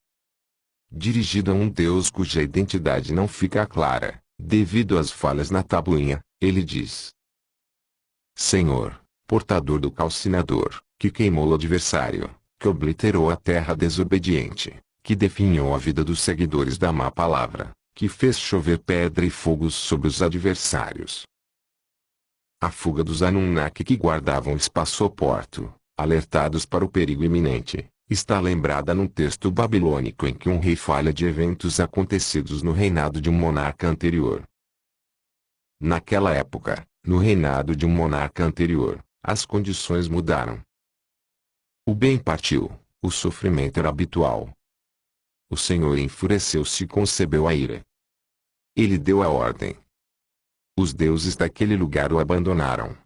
Dirigido a um Deus cuja identidade não fica clara, devido às falhas na tabuinha, ele diz: Senhor, portador do calcinador, que queimou o adversário, que obliterou a terra desobediente, que definhou a vida dos seguidores da má palavra, que fez chover pedra e fogo sobre os adversários. A fuga dos Anunnaki que guardavam o espaçoporto, alertados para o perigo iminente, está lembrada num texto babilônico em que um rei fala de eventos acontecidos no reinado de um monarca anterior. Naquela época, no reinado de um monarca anterior, as condições mudaram. O bem partiu, o sofrimento era habitual. O Senhor enfureceu-se e concebeu a ira. Ele deu a ordem. Os deuses daquele lugar o abandonaram.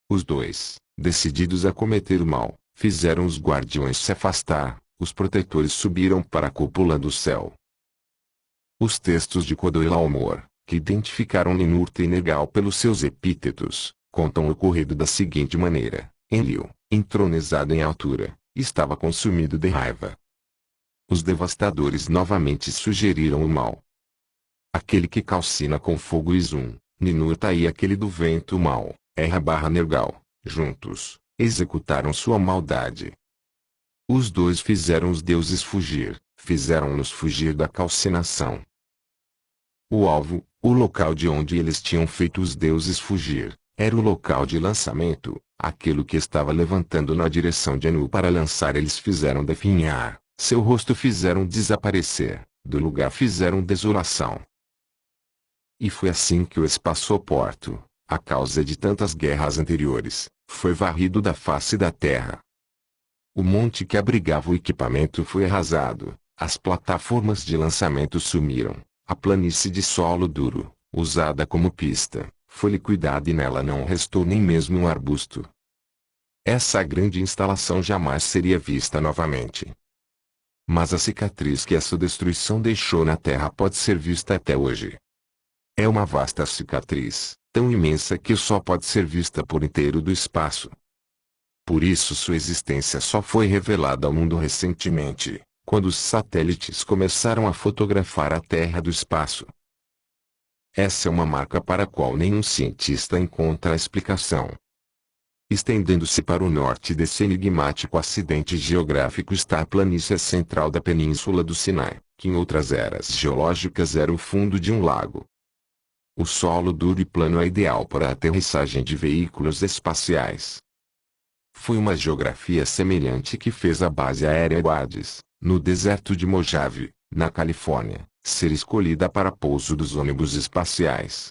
Os dois, decididos a cometer o mal, fizeram os guardiões se afastar, os protetores subiram para a cúpula do céu. Os textos de Chedorlaomer, que identificaram Ninurta e Nergal pelos seus epítetos, contam o ocorrido da seguinte maneira: Enlil, entronizado em altura, estava consumido de raiva. Os devastadores novamente sugeriram o mal. Aquele que calcina com fogo Izum, Ninurta e aquele do vento mau, Erra/Nergal, juntos, executaram sua maldade. Os dois fizeram os deuses fugir, fizeram-nos fugir da calcinação. O alvo, o local de onde eles tinham feito os deuses fugir, era o local de lançamento, aquilo que estava levantando na direção de Anu para lançar eles fizeram definhar, seu rosto fizeram desaparecer, do lugar fizeram desolação. E foi assim que o espaçoporto, a causa de tantas guerras anteriores, foi varrido da face da terra. O monte que abrigava o equipamento foi arrasado, as plataformas de lançamento sumiram, a planície de solo duro, usada como pista, foi liquidada e nela não restou nem mesmo um arbusto. Essa grande instalação jamais seria vista novamente. Mas a cicatriz que essa destruição deixou na terra pode ser vista até hoje. É uma vasta cicatriz, tão imensa que só pode ser vista por inteiro do espaço. Por isso sua existência só foi revelada ao mundo recentemente, quando os satélites começaram a fotografar a Terra do espaço. Essa é uma marca para a qual nenhum cientista encontra a explicação. Estendendo-se para o norte desse enigmático acidente geográfico está a planície central da Península do Sinai, que em outras eras geológicas era o fundo de um lago. O solo duro e plano é ideal para a aterrissagem de veículos espaciais. Foi uma geografia semelhante que fez a base aérea Guardes, no deserto de Mojave, na Califórnia, ser escolhida para pouso dos ônibus espaciais.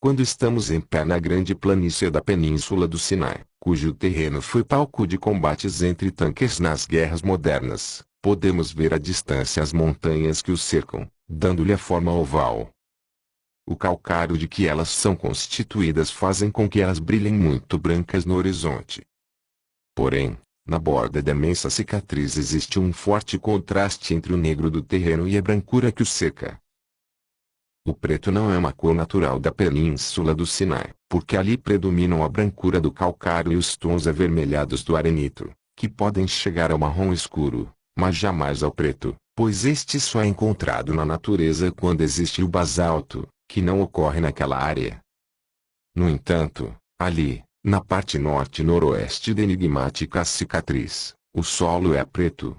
Quando estamos em pé na grande planície da Península do Sinai, cujo terreno foi palco de combates entre tanques nas guerras modernas, podemos ver à distância as montanhas que os cercam, dando-lhe a forma oval. O calcário de que elas são constituídas fazem com que elas brilhem muito brancas no horizonte. Porém, na borda da imensa cicatriz existe um forte contraste entre o negro do terreno e a brancura que o cerca. O preto não é uma cor natural da Península do Sinai, porque ali predominam a brancura do calcário e os tons avermelhados do arenito, que podem chegar ao marrom escuro, mas jamais ao preto, pois este só é encontrado na natureza quando existe o basalto, que não ocorre naquela área. No entanto, ali, na parte norte e noroeste da enigmática cicatriz, o solo é preto.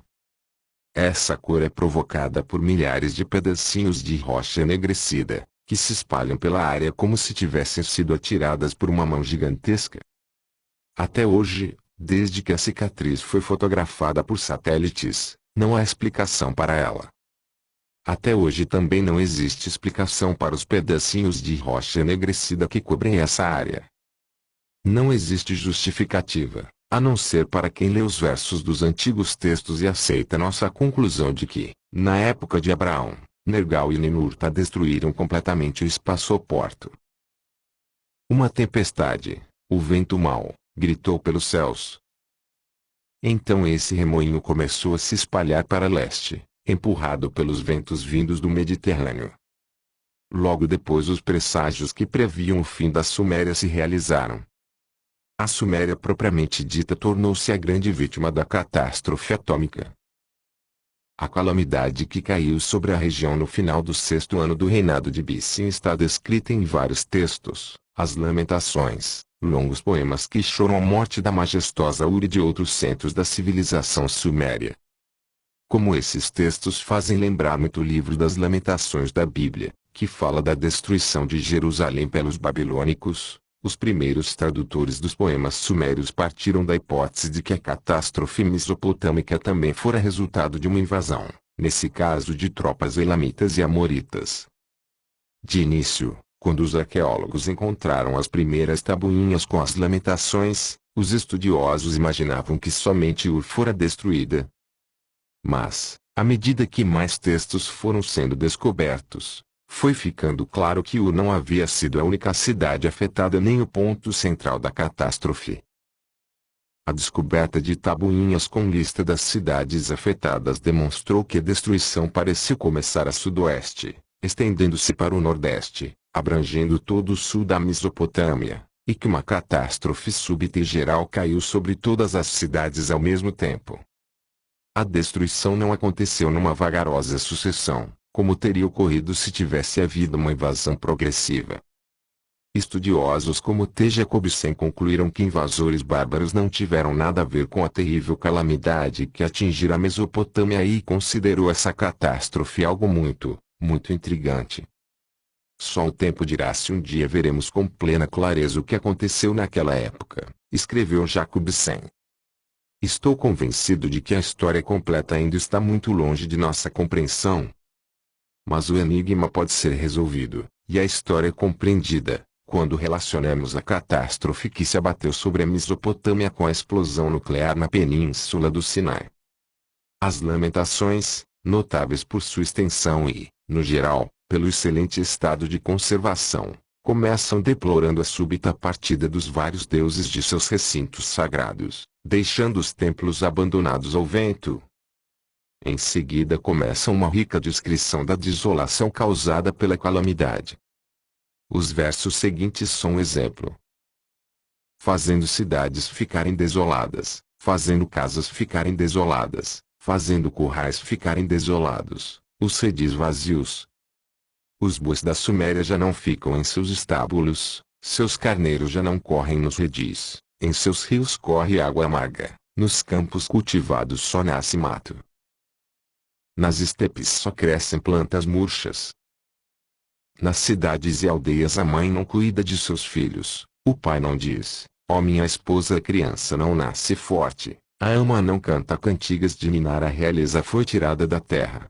Essa cor é provocada por milhares de pedacinhos de rocha enegrecida, que se espalham pela área como se tivessem sido atiradas por uma mão gigantesca. Até hoje, desde que a cicatriz foi fotografada por satélites, não há explicação para ela. Até hoje também não existe explicação para os pedacinhos de rocha enegrecida que cobrem essa área. Não existe justificativa, a não ser para quem lê os versos dos antigos textos e aceita nossa conclusão de que, na época de Abraão, Nergal e Ninurta destruíram completamente o espaçoporto. Uma tempestade, o vento mau, gritou pelos céus. Então esse remoinho começou a se espalhar para leste, empurrado pelos ventos vindos do Mediterrâneo. Logo depois os presságios que previam o fim da Suméria se realizaram. A Suméria propriamente dita tornou-se a grande vítima da catástrofe atômica. A calamidade que caiu sobre a região no final do sexto ano do reinado de Bissim está descrita em vários textos, as Lamentações, longos poemas que choram a morte da majestosa Uri e de outros centros da civilização suméria. Como esses textos fazem lembrar muito o livro das Lamentações da Bíblia, que fala da destruição de Jerusalém pelos babilônicos, Os primeiros tradutores dos poemas sumérios partiram da hipótese de que a catástrofe mesopotâmica também fora resultado de uma invasão, nesse caso de tropas elamitas e amoritas. De início, quando os arqueólogos encontraram as primeiras tabuinhas com as lamentações, os estudiosos imaginavam que somente Ur fora destruída. Mas, à medida que mais textos foram sendo descobertos, foi ficando claro que Ur não havia sido a única cidade afetada nem o ponto central da catástrofe. A descoberta de tabuinhas com lista das cidades afetadas demonstrou que a destruição pareceu começar a sudoeste, estendendo-se para o nordeste, abrangendo todo o sul da Mesopotâmia, e que uma catástrofe súbita e geral caiu sobre todas as cidades ao mesmo tempo. A destruição não aconteceu numa vagarosa sucessão, como teria ocorrido se tivesse havido uma invasão progressiva. Estudiosos como T. Jacobsen concluíram que invasores bárbaros não tiveram nada a ver com a terrível calamidade que atingira a Mesopotâmia e considerou essa catástrofe algo muito, muito intrigante. Só o tempo dirá se um dia veremos com plena clareza o que aconteceu naquela época, escreveu Jacobsen. Estou convencido de que a história completa ainda está muito longe de nossa compreensão. Mas o enigma pode ser resolvido, e a história compreendida, quando relacionamos a catástrofe que se abateu sobre a Mesopotâmia com a explosão nuclear na península do Sinai. As Lamentações, notáveis por sua extensão e, no geral, pelo excelente estado de conservação, começam deplorando a súbita partida dos vários deuses de seus recintos sagrados, deixando os templos abandonados ao vento. Em seguida começa uma rica descrição da desolação causada pela calamidade. Os versos seguintes são um exemplo. Fazendo cidades ficarem desoladas, fazendo casas ficarem desoladas, fazendo currais ficarem desolados, os redis vazios. Os bois da Suméria já não ficam em seus estábulos, seus carneiros já não correm nos redis, em seus rios corre água amarga, nos campos cultivados só nasce mato. Nas estepes só crescem plantas murchas. Nas cidades e aldeias a mãe não cuida de seus filhos, o pai não diz, ó minha esposa, a criança não nasce forte, a ama não canta cantigas de minar, a realeza foi tirada da terra.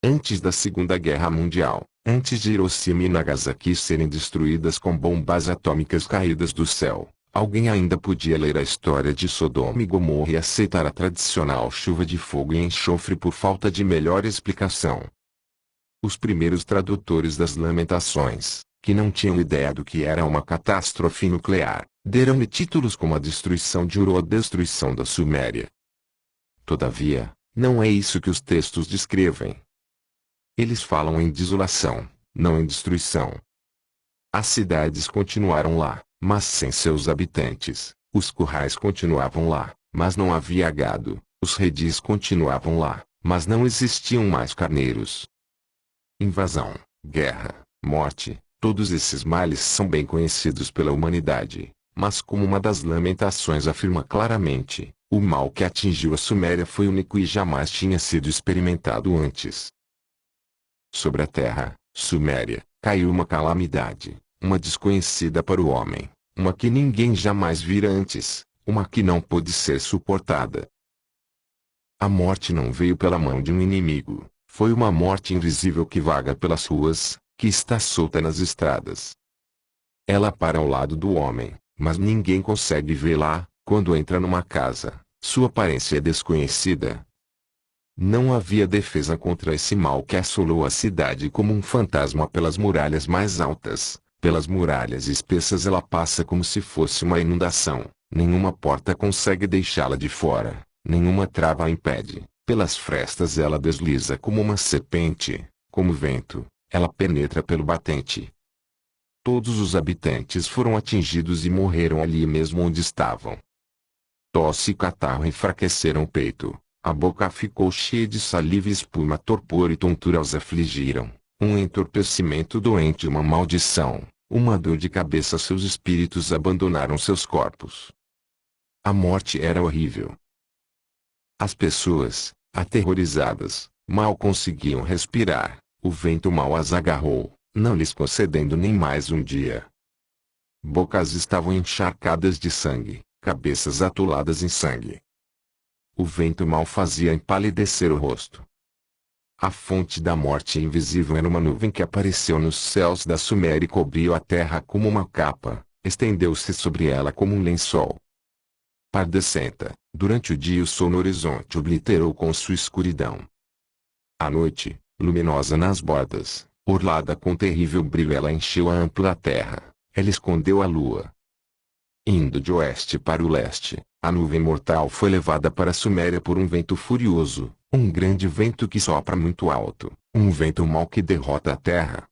Antes da Segunda Guerra Mundial, antes de Hiroshima e Nagasaki serem destruídas com bombas atômicas caídas do céu, alguém ainda podia ler a história de Sodoma e Gomorra e aceitar a tradicional chuva de fogo e enxofre por falta de melhor explicação. Os primeiros tradutores das Lamentações, que não tinham ideia do que era uma catástrofe nuclear, deram-lhe títulos como a destruição de Ur ou a destruição da Suméria. Todavia, não é isso que os textos descrevem. Eles falam em desolação, não em destruição. As cidades continuaram lá, mas sem seus habitantes. Os currais continuavam lá, mas não havia gado. Os redis continuavam lá, mas não existiam mais carneiros. Invasão, guerra, morte, todos esses males são bem conhecidos pela humanidade, mas como uma das Lamentações afirma claramente, o mal que atingiu a Suméria foi único e jamais tinha sido experimentado antes. Sobre a terra, Suméria, caiu uma calamidade, uma desconhecida para o homem, uma que ninguém jamais vira antes, uma que não pôde ser suportada. A morte não veio pela mão de um inimigo, foi uma morte invisível que vaga pelas ruas, que está solta nas estradas. Ela para ao lado do homem, mas ninguém consegue vê-la. Quando entra numa casa, sua aparência é desconhecida. Não havia defesa contra esse mal que assolou a cidade como um fantasma pelas muralhas mais altas. Pelas muralhas espessas ela passa como se fosse uma inundação. Nenhuma porta consegue deixá-la de fora, nenhuma trava a impede. Pelas frestas ela desliza como uma serpente, como vento, ela penetra pelo batente. Todos os habitantes foram atingidos e morreram ali mesmo onde estavam. Tosse e catarro enfraqueceram o peito. A boca ficou cheia de saliva e espuma, torpor e tontura os afligiram, um entorpecimento doente e uma maldição, uma dor de cabeça. Seus espíritos abandonaram seus corpos. A morte era horrível. As pessoas, aterrorizadas, mal conseguiam respirar, o vento mal as agarrou, não lhes concedendo nem mais um dia. Bocas estavam encharcadas de sangue, cabeças atoladas em sangue. O vento mau fazia empalidecer o rosto. A fonte da morte invisível era uma nuvem que apareceu nos céus da Suméria e cobriu a terra como uma capa, estendeu-se sobre ela como um lençol. Pardecenta, durante o dia o sol no horizonte obliterou com sua escuridão. À noite, luminosa nas bordas, orlada com terrível brilho, ela encheu a ampla terra, ela escondeu a lua. Indo de oeste para o leste, a nuvem mortal foi levada para a Suméria por um vento furioso, um grande vento que sopra muito alto, um vento mau que derrota a terra.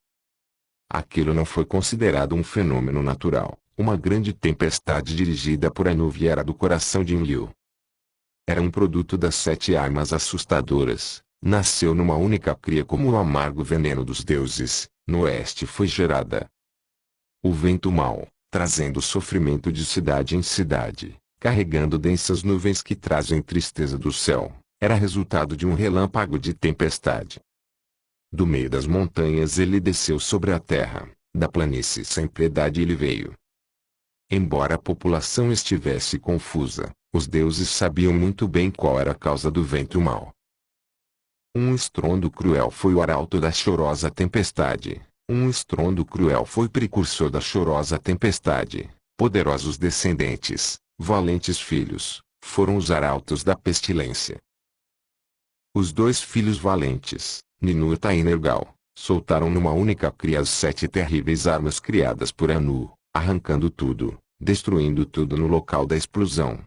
Aquilo não foi considerado um fenômeno natural, uma grande tempestade dirigida por a nuvem era do coração de Enlil. Era um produto das 7 armas assustadoras, nasceu numa única cria como o amargo veneno dos deuses, no oeste foi gerada. O vento mau, trazendo sofrimento de cidade em cidade, carregando densas nuvens que trazem tristeza do céu, era resultado de um relâmpago de tempestade. Do meio das montanhas ele desceu sobre a terra, da planície sem piedade ele veio. Embora a população estivesse confusa, os deuses sabiam muito bem qual era a causa do vento mau. Um estrondo cruel foi o arauto da chorosa tempestade. Um estrondo cruel foi precursor da chorosa tempestade. Poderosos descendentes, valentes filhos, foram os arautos da pestilência. Os 2 filhos valentes, Ninurta e Nergal, soltaram numa única cria as 7 terríveis armas criadas por Anu, arrancando tudo, destruindo tudo no local da explosão.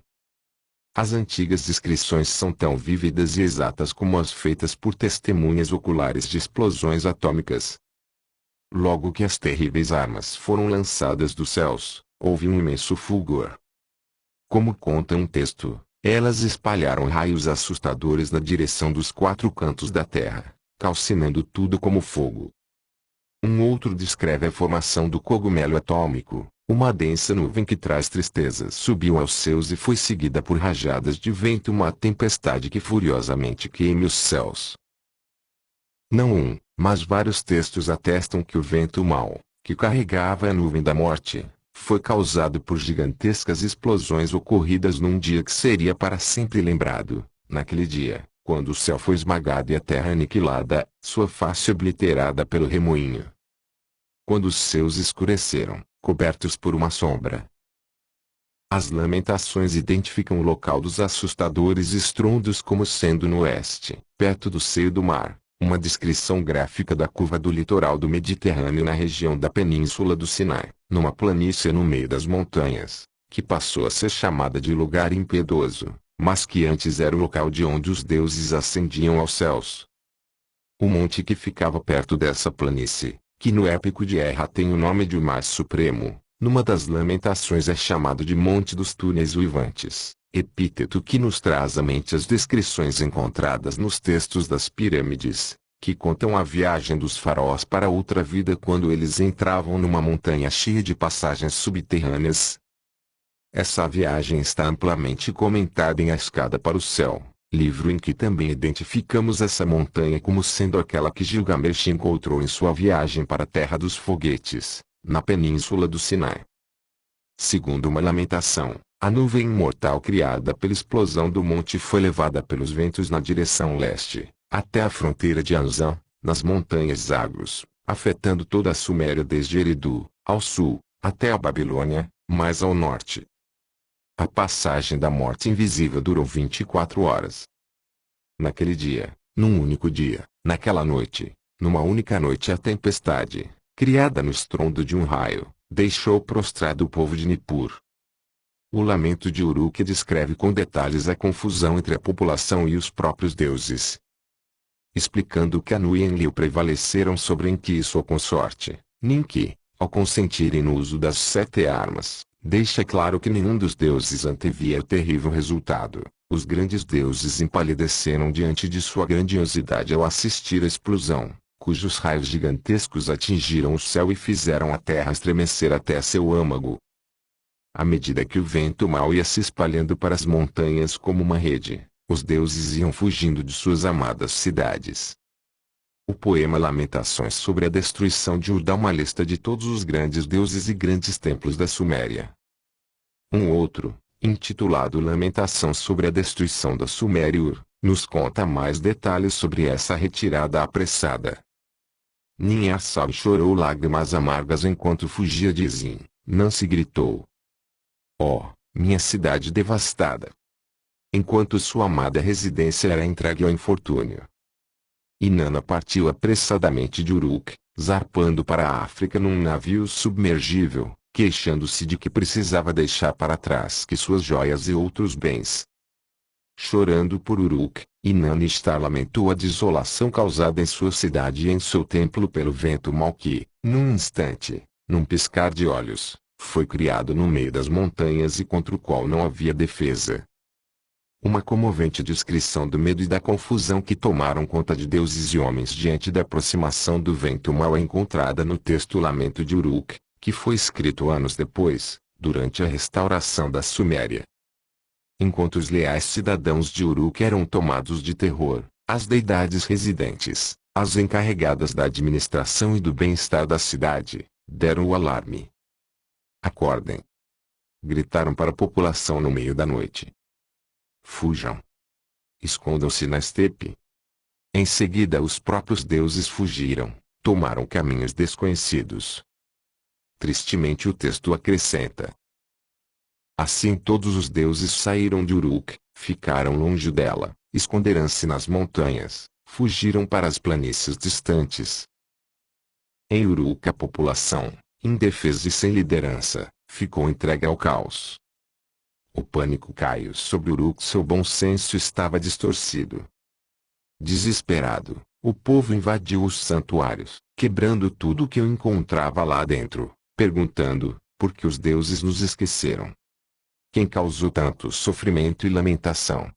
As antigas descrições são tão vívidas e exatas como as feitas por testemunhas oculares de explosões atômicas. Logo que as terríveis armas foram lançadas dos céus, houve um imenso fulgor. Como conta um texto, elas espalharam raios assustadores na direção dos 4 cantos da terra, calcinando tudo como fogo. Um outro descreve a formação do cogumelo atômico, uma densa nuvem que traz tristezas subiu aos céus e foi seguida por rajadas de vento, uma tempestade que furiosamente queime os céus. Não um, mas vários textos atestam que o vento mau, que carregava a nuvem da morte, foi causado por gigantescas explosões ocorridas num dia que seria para sempre lembrado. Naquele dia, quando o céu foi esmagado e a terra aniquilada, sua face obliterada pelo remoinho. Quando os céus escureceram, cobertos por uma sombra. As lamentações identificam o local dos assustadores estrondos como sendo no oeste, perto do seio do mar, uma descrição gráfica da curva do litoral do Mediterrâneo na região da península do Sinai, numa planície no meio das montanhas, que passou a ser chamada de lugar impiedoso, mas que antes era o local de onde os deuses ascendiam aos céus. O monte que ficava perto dessa planície, que no épico de Erra tem o nome de o Mar Supremo, numa das lamentações é chamado de Monte dos Túneis Uivantes, epíteto que nos traz à mente as descrições encontradas nos textos das pirâmides, que contam a viagem dos faraós para outra vida quando eles entravam numa montanha cheia de passagens subterrâneas. Essa viagem está amplamente comentada em A Escada para o Céu, livro em que também identificamos essa montanha como sendo aquela que Gilgamesh encontrou em sua viagem para a Terra dos Foguetes, na península do Sinai. Segundo uma lamentação, a nuvem imortal criada pela explosão do monte foi levada pelos ventos na direção leste, até a fronteira de Anzan, nas montanhas Zagros, afetando toda a Suméria desde Eridu, ao sul, até a Babilônia, mais ao norte. A passagem da morte invisível durou 24 horas. Naquele dia, num único dia, naquela noite, numa única noite a tempestade, criada no estrondo de um raio, deixou prostrado o povo de Nippur. O lamento de Uruk descreve com detalhes a confusão entre a população e os próprios deuses. Explicando que Anu e Enlil prevaleceram sobre Enki e sua consorte, Ninki, ao consentirem no uso das 7 armas, deixa claro que nenhum dos deuses antevia o terrível resultado. Os grandes deuses empalideceram diante de sua grandiosidade ao assistir à explosão, cujos raios gigantescos atingiram o céu e fizeram a terra estremecer até seu âmago. À medida que o vento mau ia se espalhando para as montanhas como uma rede, os deuses iam fugindo de suas amadas cidades. O poema Lamentações sobre a destruição de Ur dá uma lista de todos os grandes deuses e grandes templos da Suméria. Um outro, intitulado Lamentação sobre a destruição da Suméria Ur, nos conta mais detalhes sobre essa retirada apressada. Ninharsal chorou lágrimas amargas enquanto fugia de Zin. Nancy gritou: "Oh, minha cidade devastada!" Enquanto sua amada residência era entregue ao infortúnio. Inanna partiu apressadamente de Uruk, zarpando para a África num navio submergível, queixando-se de que precisava deixar para trás que suas joias e outros bens. Chorando por Uruk, Inanna lamentou a desolação causada em sua cidade e em seu templo pelo vento mau que, num instante, num piscar de olhos, foi criado no meio das montanhas e contra o qual não havia defesa. Uma comovente descrição do medo e da confusão que tomaram conta de deuses e homens diante da aproximação do vento mau é encontrada no texto Lamento de Uruk, que foi escrito anos depois, durante a restauração da Suméria. Enquanto os leais cidadãos de Uruk eram tomados de terror, as deidades residentes, as encarregadas da administração e do bem-estar da cidade, deram o alarme. "Acordem!" gritaram para a população no meio da noite. "Fujam! Escondam-se na estepe!" Em seguida os próprios deuses fugiram, tomaram caminhos desconhecidos. Tristemente o texto acrescenta: "Assim todos os deuses saíram de Uruk, ficaram longe dela, esconderam-se nas montanhas, fugiram para as planícies distantes." Em Uruk a população, indefesa e sem liderança, ficou entregue ao caos. O pânico caiu sobre Uruk, seu bom senso estava distorcido. Desesperado, o povo invadiu os santuários, quebrando tudo o que eu encontrava lá dentro, perguntando: por que os deuses nos esqueceram? Quem causou tanto sofrimento e lamentação?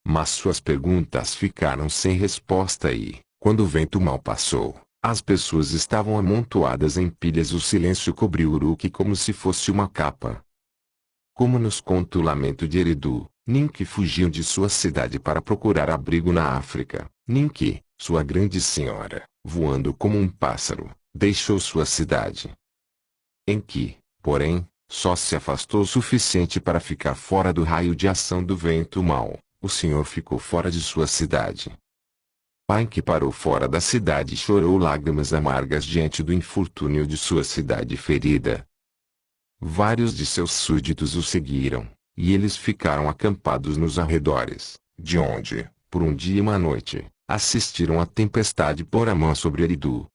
Mas suas perguntas ficaram sem resposta e, quando o vento mau passou, as pessoas estavam amontoadas em pilhas. O silêncio cobriu Uruk como se fosse uma capa. Como nos conta o Lamento de Eridu, Ninki fugiu de sua cidade para procurar abrigo na África. Ninki, sua grande senhora, voando como um pássaro, deixou sua cidade. Enki, porém, só se afastou o suficiente para ficar fora do raio de ação do vento mau. O senhor ficou fora de sua cidade. Enki parou fora da cidade e chorou lágrimas amargas diante do infortúnio de sua cidade ferida. Vários de seus súditos o seguiram, e eles ficaram acampados nos arredores, de onde, por um dia e uma noite, assistiram à tempestade pôr a mão sobre Eridu.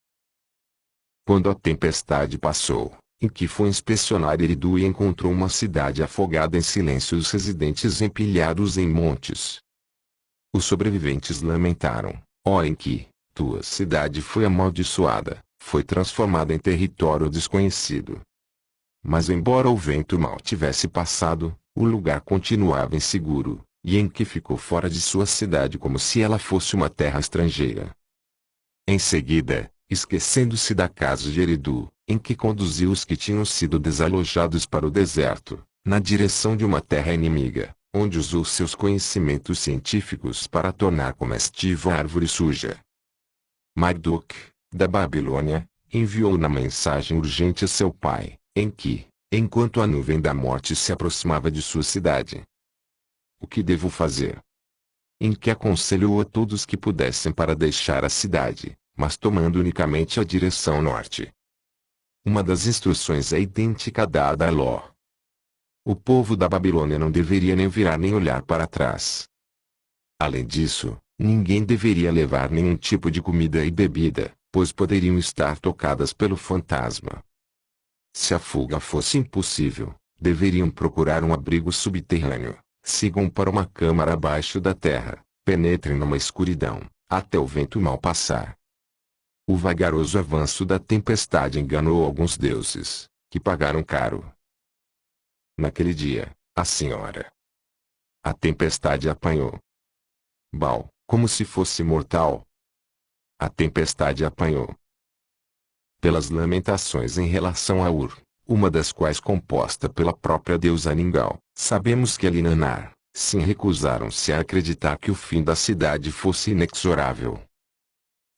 Quando a tempestade passou, Enki foi inspecionar Eridu e encontrou uma cidade afogada em silêncio e os residentes empilhados em montes. Os sobreviventes lamentaram: "Ó Enki, tua cidade foi amaldiçoada, foi transformada em território desconhecido." Mas embora o vento mau tivesse passado, o lugar continuava inseguro, e Enki ficou fora de sua cidade como se ela fosse uma terra estrangeira. Em seguida, esquecendo-se da casa de Eridu, Enki conduziu os que tinham sido desalojados para o deserto, na direção de uma terra inimiga, onde usou seus conhecimentos científicos para tornar comestível a árvore suja. Marduk, da Babilônia, enviou uma mensagem urgente a seu pai, Enki, enquanto a nuvem da morte se aproximava de sua cidade. "O que devo fazer?" Enki aconselhou a todos que pudessem para deixar a cidade, mas tomando unicamente a direção norte. Uma das instruções é idêntica dada a Ló. O povo da Babilônia não deveria nem virar nem olhar para trás. Além disso, ninguém deveria levar nenhum tipo de comida e bebida, pois poderiam estar tocadas pelo fantasma. Se a fuga fosse impossível, deveriam procurar um abrigo subterrâneo, sigam para uma câmara abaixo da terra, penetrem numa escuridão, até o vento mau passar. O vagaroso avanço da tempestade enganou alguns deuses, que pagaram caro. Naquele dia, a senhora. A tempestade apanhou Baal, como se fosse mortal. A tempestade apanhou pelas lamentações em relação a Ur, uma das quais composta pela própria deusa Ningal. Sabemos que Alinanar, sim, recusaram-se a acreditar que o fim da cidade fosse inexorável.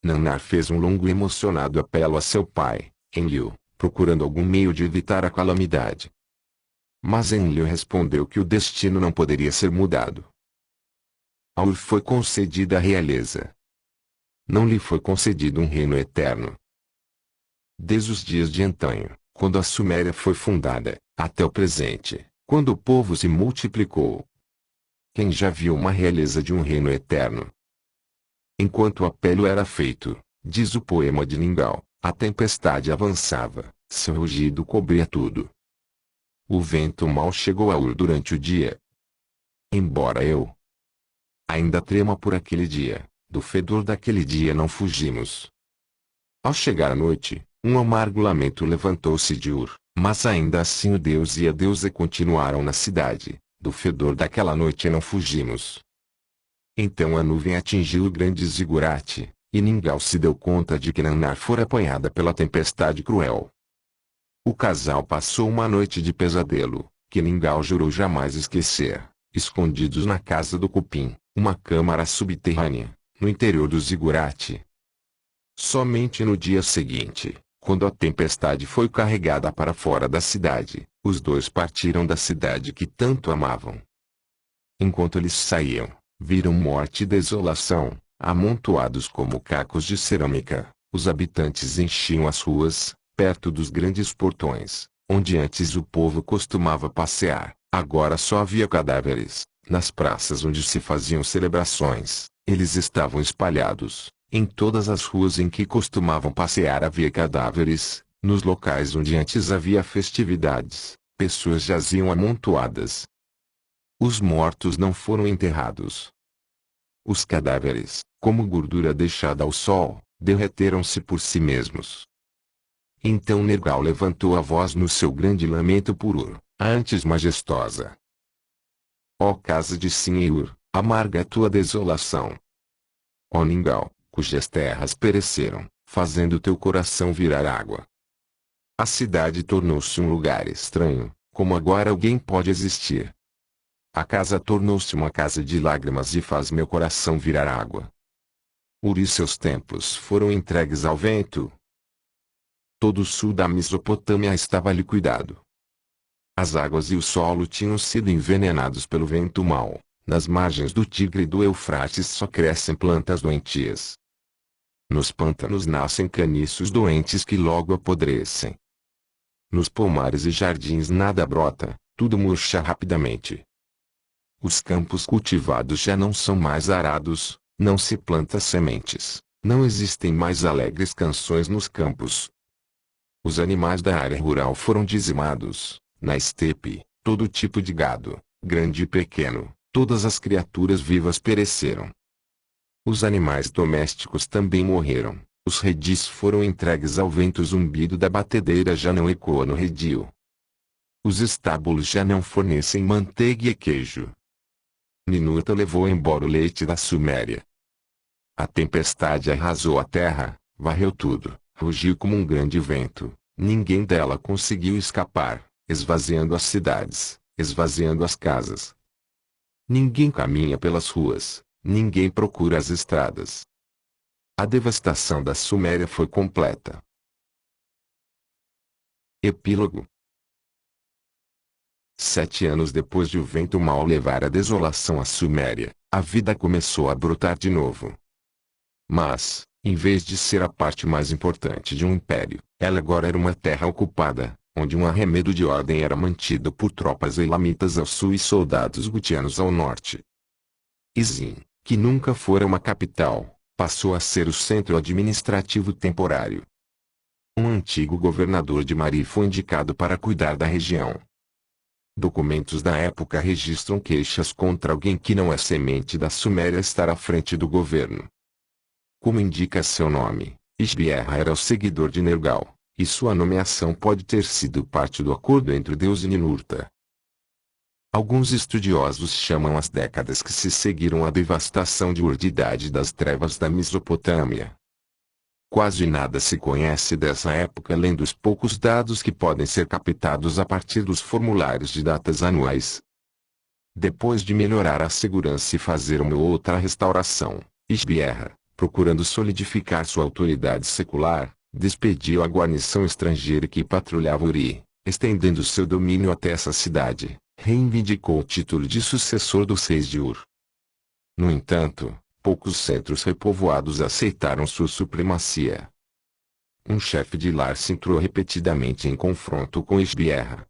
Nannar fez um longo e emocionado apelo a seu pai, Enlil, procurando algum meio de evitar a calamidade. Mas Enlil respondeu que o destino não poderia ser mudado. A Ur foi concedida a realeza. Não lhe foi concedido um reino eterno. Desde os dias de antanho, quando a Suméria foi fundada, até o presente, quando o povo se multiplicou. Quem já viu uma realeza de um reino eterno? Enquanto o apelo era feito, diz o poema de Ningal, a tempestade avançava, seu rugido cobria tudo. O vento mal chegou a Ur durante o dia. Embora eu ainda trema por aquele dia, do fedor daquele dia não fugimos. Ao chegar a noite, um amargo lamento levantou-se de Ur, mas ainda assim o deus e a deusa continuaram na cidade, do fedor daquela noite não fugimos. Então a nuvem atingiu o grande zigurate, e Ningal se deu conta de que Nannar fora apanhada pela tempestade cruel. O casal passou uma noite de pesadelo, que Ningal jurou jamais esquecer, escondidos na casa do Cupim, uma câmara subterrânea, no interior do zigurate. Somente no dia seguinte, quando a tempestade foi carregada para fora da cidade, os dois partiram da cidade que tanto amavam. Enquanto eles saíam, viram morte e desolação, amontoados como cacos de cerâmica. Os habitantes enchiam as ruas, perto dos grandes portões, onde antes o povo costumava passear. Agora só havia cadáveres. Nas praças onde se faziam celebrações, eles estavam espalhados. Em todas as ruas em que costumavam passear havia cadáveres. Nos locais onde antes havia festividades, pessoas jaziam amontoadas. Os mortos não foram enterrados. Os cadáveres, como gordura deixada ao sol, derreteram-se por si mesmos. Então Nergal levantou a voz no seu grande lamento por Ur, a antes majestosa. Ó casa de Sin e Ur, amarga a tua desolação. Ó Ningal, cujas terras pereceram, fazendo teu coração virar água. A cidade tornou-se um lugar estranho, como agora alguém pode existir. A casa tornou-se uma casa de lágrimas e faz meu coração virar água. Ur e seus templos foram entregues ao vento. Todo o sul da Mesopotâmia estava liquidado. As águas e o solo tinham sido envenenados pelo vento mau. Nas margens do Tigre e do Eufrates só crescem plantas doentias. Nos pântanos nascem caniços doentes que logo apodrecem. Nos pomares e jardins nada brota, tudo murcha rapidamente. Os campos cultivados já não são mais arados, não se planta sementes, não existem mais alegres canções nos campos. Os animais da área rural foram dizimados. Na estepe, todo tipo de gado, grande e pequeno, todas as criaturas vivas pereceram. Os animais domésticos também morreram. Os redis foram entregues ao vento. O zumbido da batedeira já não ecoa no redil. Os estábulos já não fornecem manteiga e queijo. Ninurta levou embora o leite da Suméria. A tempestade arrasou a terra, varreu tudo, rugiu como um grande vento. Ninguém dela conseguiu escapar, esvaziando as cidades, esvaziando as casas. Ninguém caminha pelas ruas, ninguém procura as estradas. A devastação da Suméria foi completa. Epílogo. 7 anos depois de o vento mau levar a desolação à Suméria, a vida começou a brotar de novo. Mas, em vez de ser a parte mais importante de um império, ela agora era uma terra ocupada, onde um arremedo de ordem era mantido por tropas elamitas ao sul e soldados gutianos ao norte. Izin, que nunca fora uma capital, passou a ser o centro administrativo temporário. Um antigo governador de Mari foi indicado para cuidar da região. Documentos da época registram queixas contra alguém que não é semente da Suméria estar à frente do governo. Como indica seu nome, Ishbierra era o seguidor de Nergal, e sua nomeação pode ter sido parte do acordo entre Deus e Ninurta. Alguns estudiosos chamam as décadas que se seguiram à devastação de Ur de Idade das Trevas da Mesopotâmia. Quase nada se conhece dessa época além dos poucos dados que podem ser captados a partir dos formulários de datas anuais. Depois de melhorar a segurança e fazer uma outra restauração, Ishbierra, Procurando solidificar sua autoridade secular, despediu a guarnição estrangeira que patrulhava Uri, estendendo seu domínio até essa cidade. Reivindicou o título de sucessor dos reis de Ur. No entanto, poucos centros repovoados aceitaram sua supremacia. Um chefe de lar se entrou repetidamente em confronto com Ishbierra.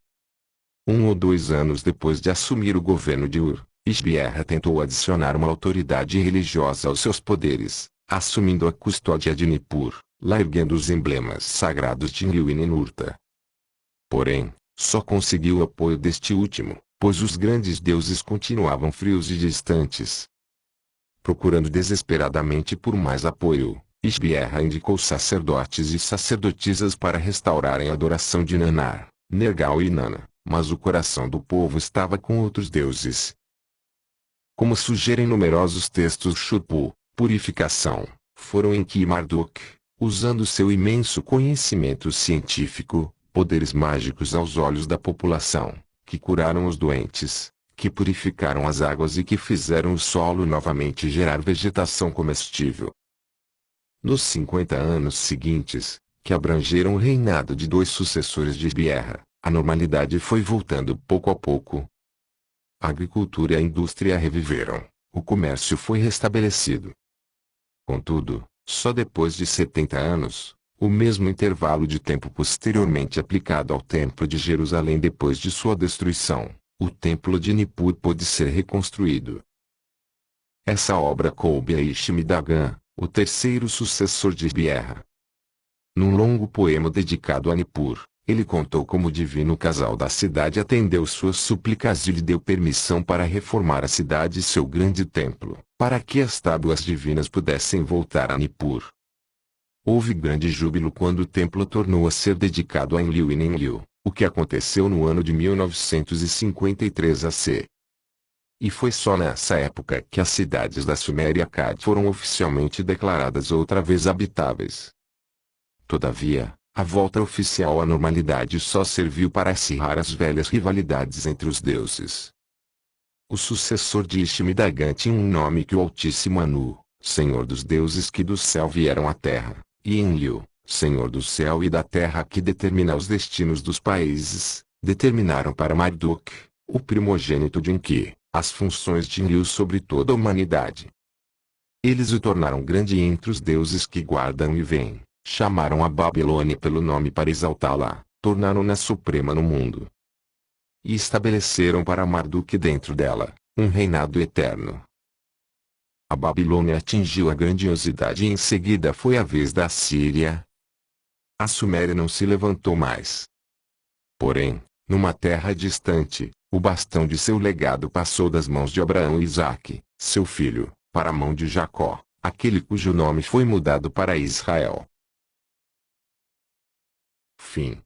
1 ou 2 anos depois de assumir o governo de Ur, Ishbierra tentou adicionar uma autoridade religiosa aos seus poderes, assumindo a custódia de Nippur, lá erguendo os emblemas sagrados de Enlil e Ninurta. Porém, só conseguiu o apoio deste último, pois os grandes deuses continuavam frios e distantes. Procurando desesperadamente por mais apoio, Ishbierra indicou sacerdotes e sacerdotisas para restaurarem a adoração de Nanar, Nergal e Inanna, mas o coração do povo estava com outros deuses. Como sugerem numerosos textos Shurpu, purificação, foram em que Marduk, usando seu imenso conhecimento científico, poderes mágicos aos olhos da população, que curaram os doentes, que purificaram as águas e que fizeram o solo novamente gerar vegetação comestível. Nos 50 anos seguintes, que abrangeram o reinado de 2 sucessores de Ishbierra, a normalidade foi voltando pouco a pouco. A agricultura e a indústria reviveram, o comércio foi restabelecido. Contudo, só depois de 70 anos, o mesmo intervalo de tempo posteriormente aplicado ao Templo de Jerusalém depois de sua destruição, o Templo de Nippur pôde ser reconstruído. Essa obra coube a Ishmi-Dagan, o terceiro sucessor de Ishbierra. Num longo poema dedicado a Nippur, ele contou como o divino casal da cidade atendeu suas súplicas e lhe deu permissão para reformar a cidade e seu grande templo, para que as tábuas divinas pudessem voltar a Nippur. Houve grande júbilo quando o templo tornou a ser dedicado a Enlil e Ninlil, o que aconteceu no ano de 1953 AC. E foi só nessa época que as cidades da Suméria e Akkad foram oficialmente declaradas outra vez habitáveis. Todavia, a volta oficial à normalidade só serviu para acirrar as velhas rivalidades entre os deuses. O sucessor de Ishmi-Dagan tinha um nome que o Altíssimo Anu, Senhor dos deuses que do céu vieram à terra, e Enlil, Senhor do céu e da terra que determina os destinos dos países, determinaram para Marduk, o primogênito de Enki, as funções de Enlil sobre toda a humanidade. Eles o tornaram grande entre os deuses que guardam e veem, chamaram a Babilônia pelo nome para exaltá-la, tornaram-na suprema no mundo. E estabeleceram para Marduk dentro dela, um reinado eterno. A Babilônia atingiu a grandiosidade e em seguida foi a vez da Assíria. A Suméria não se levantou mais. Porém, numa terra distante, o bastão de seu legado passou das mãos de Abraão e Isaque, seu filho, para a mão de Jacó, aquele cujo nome foi mudado para Israel. Fim.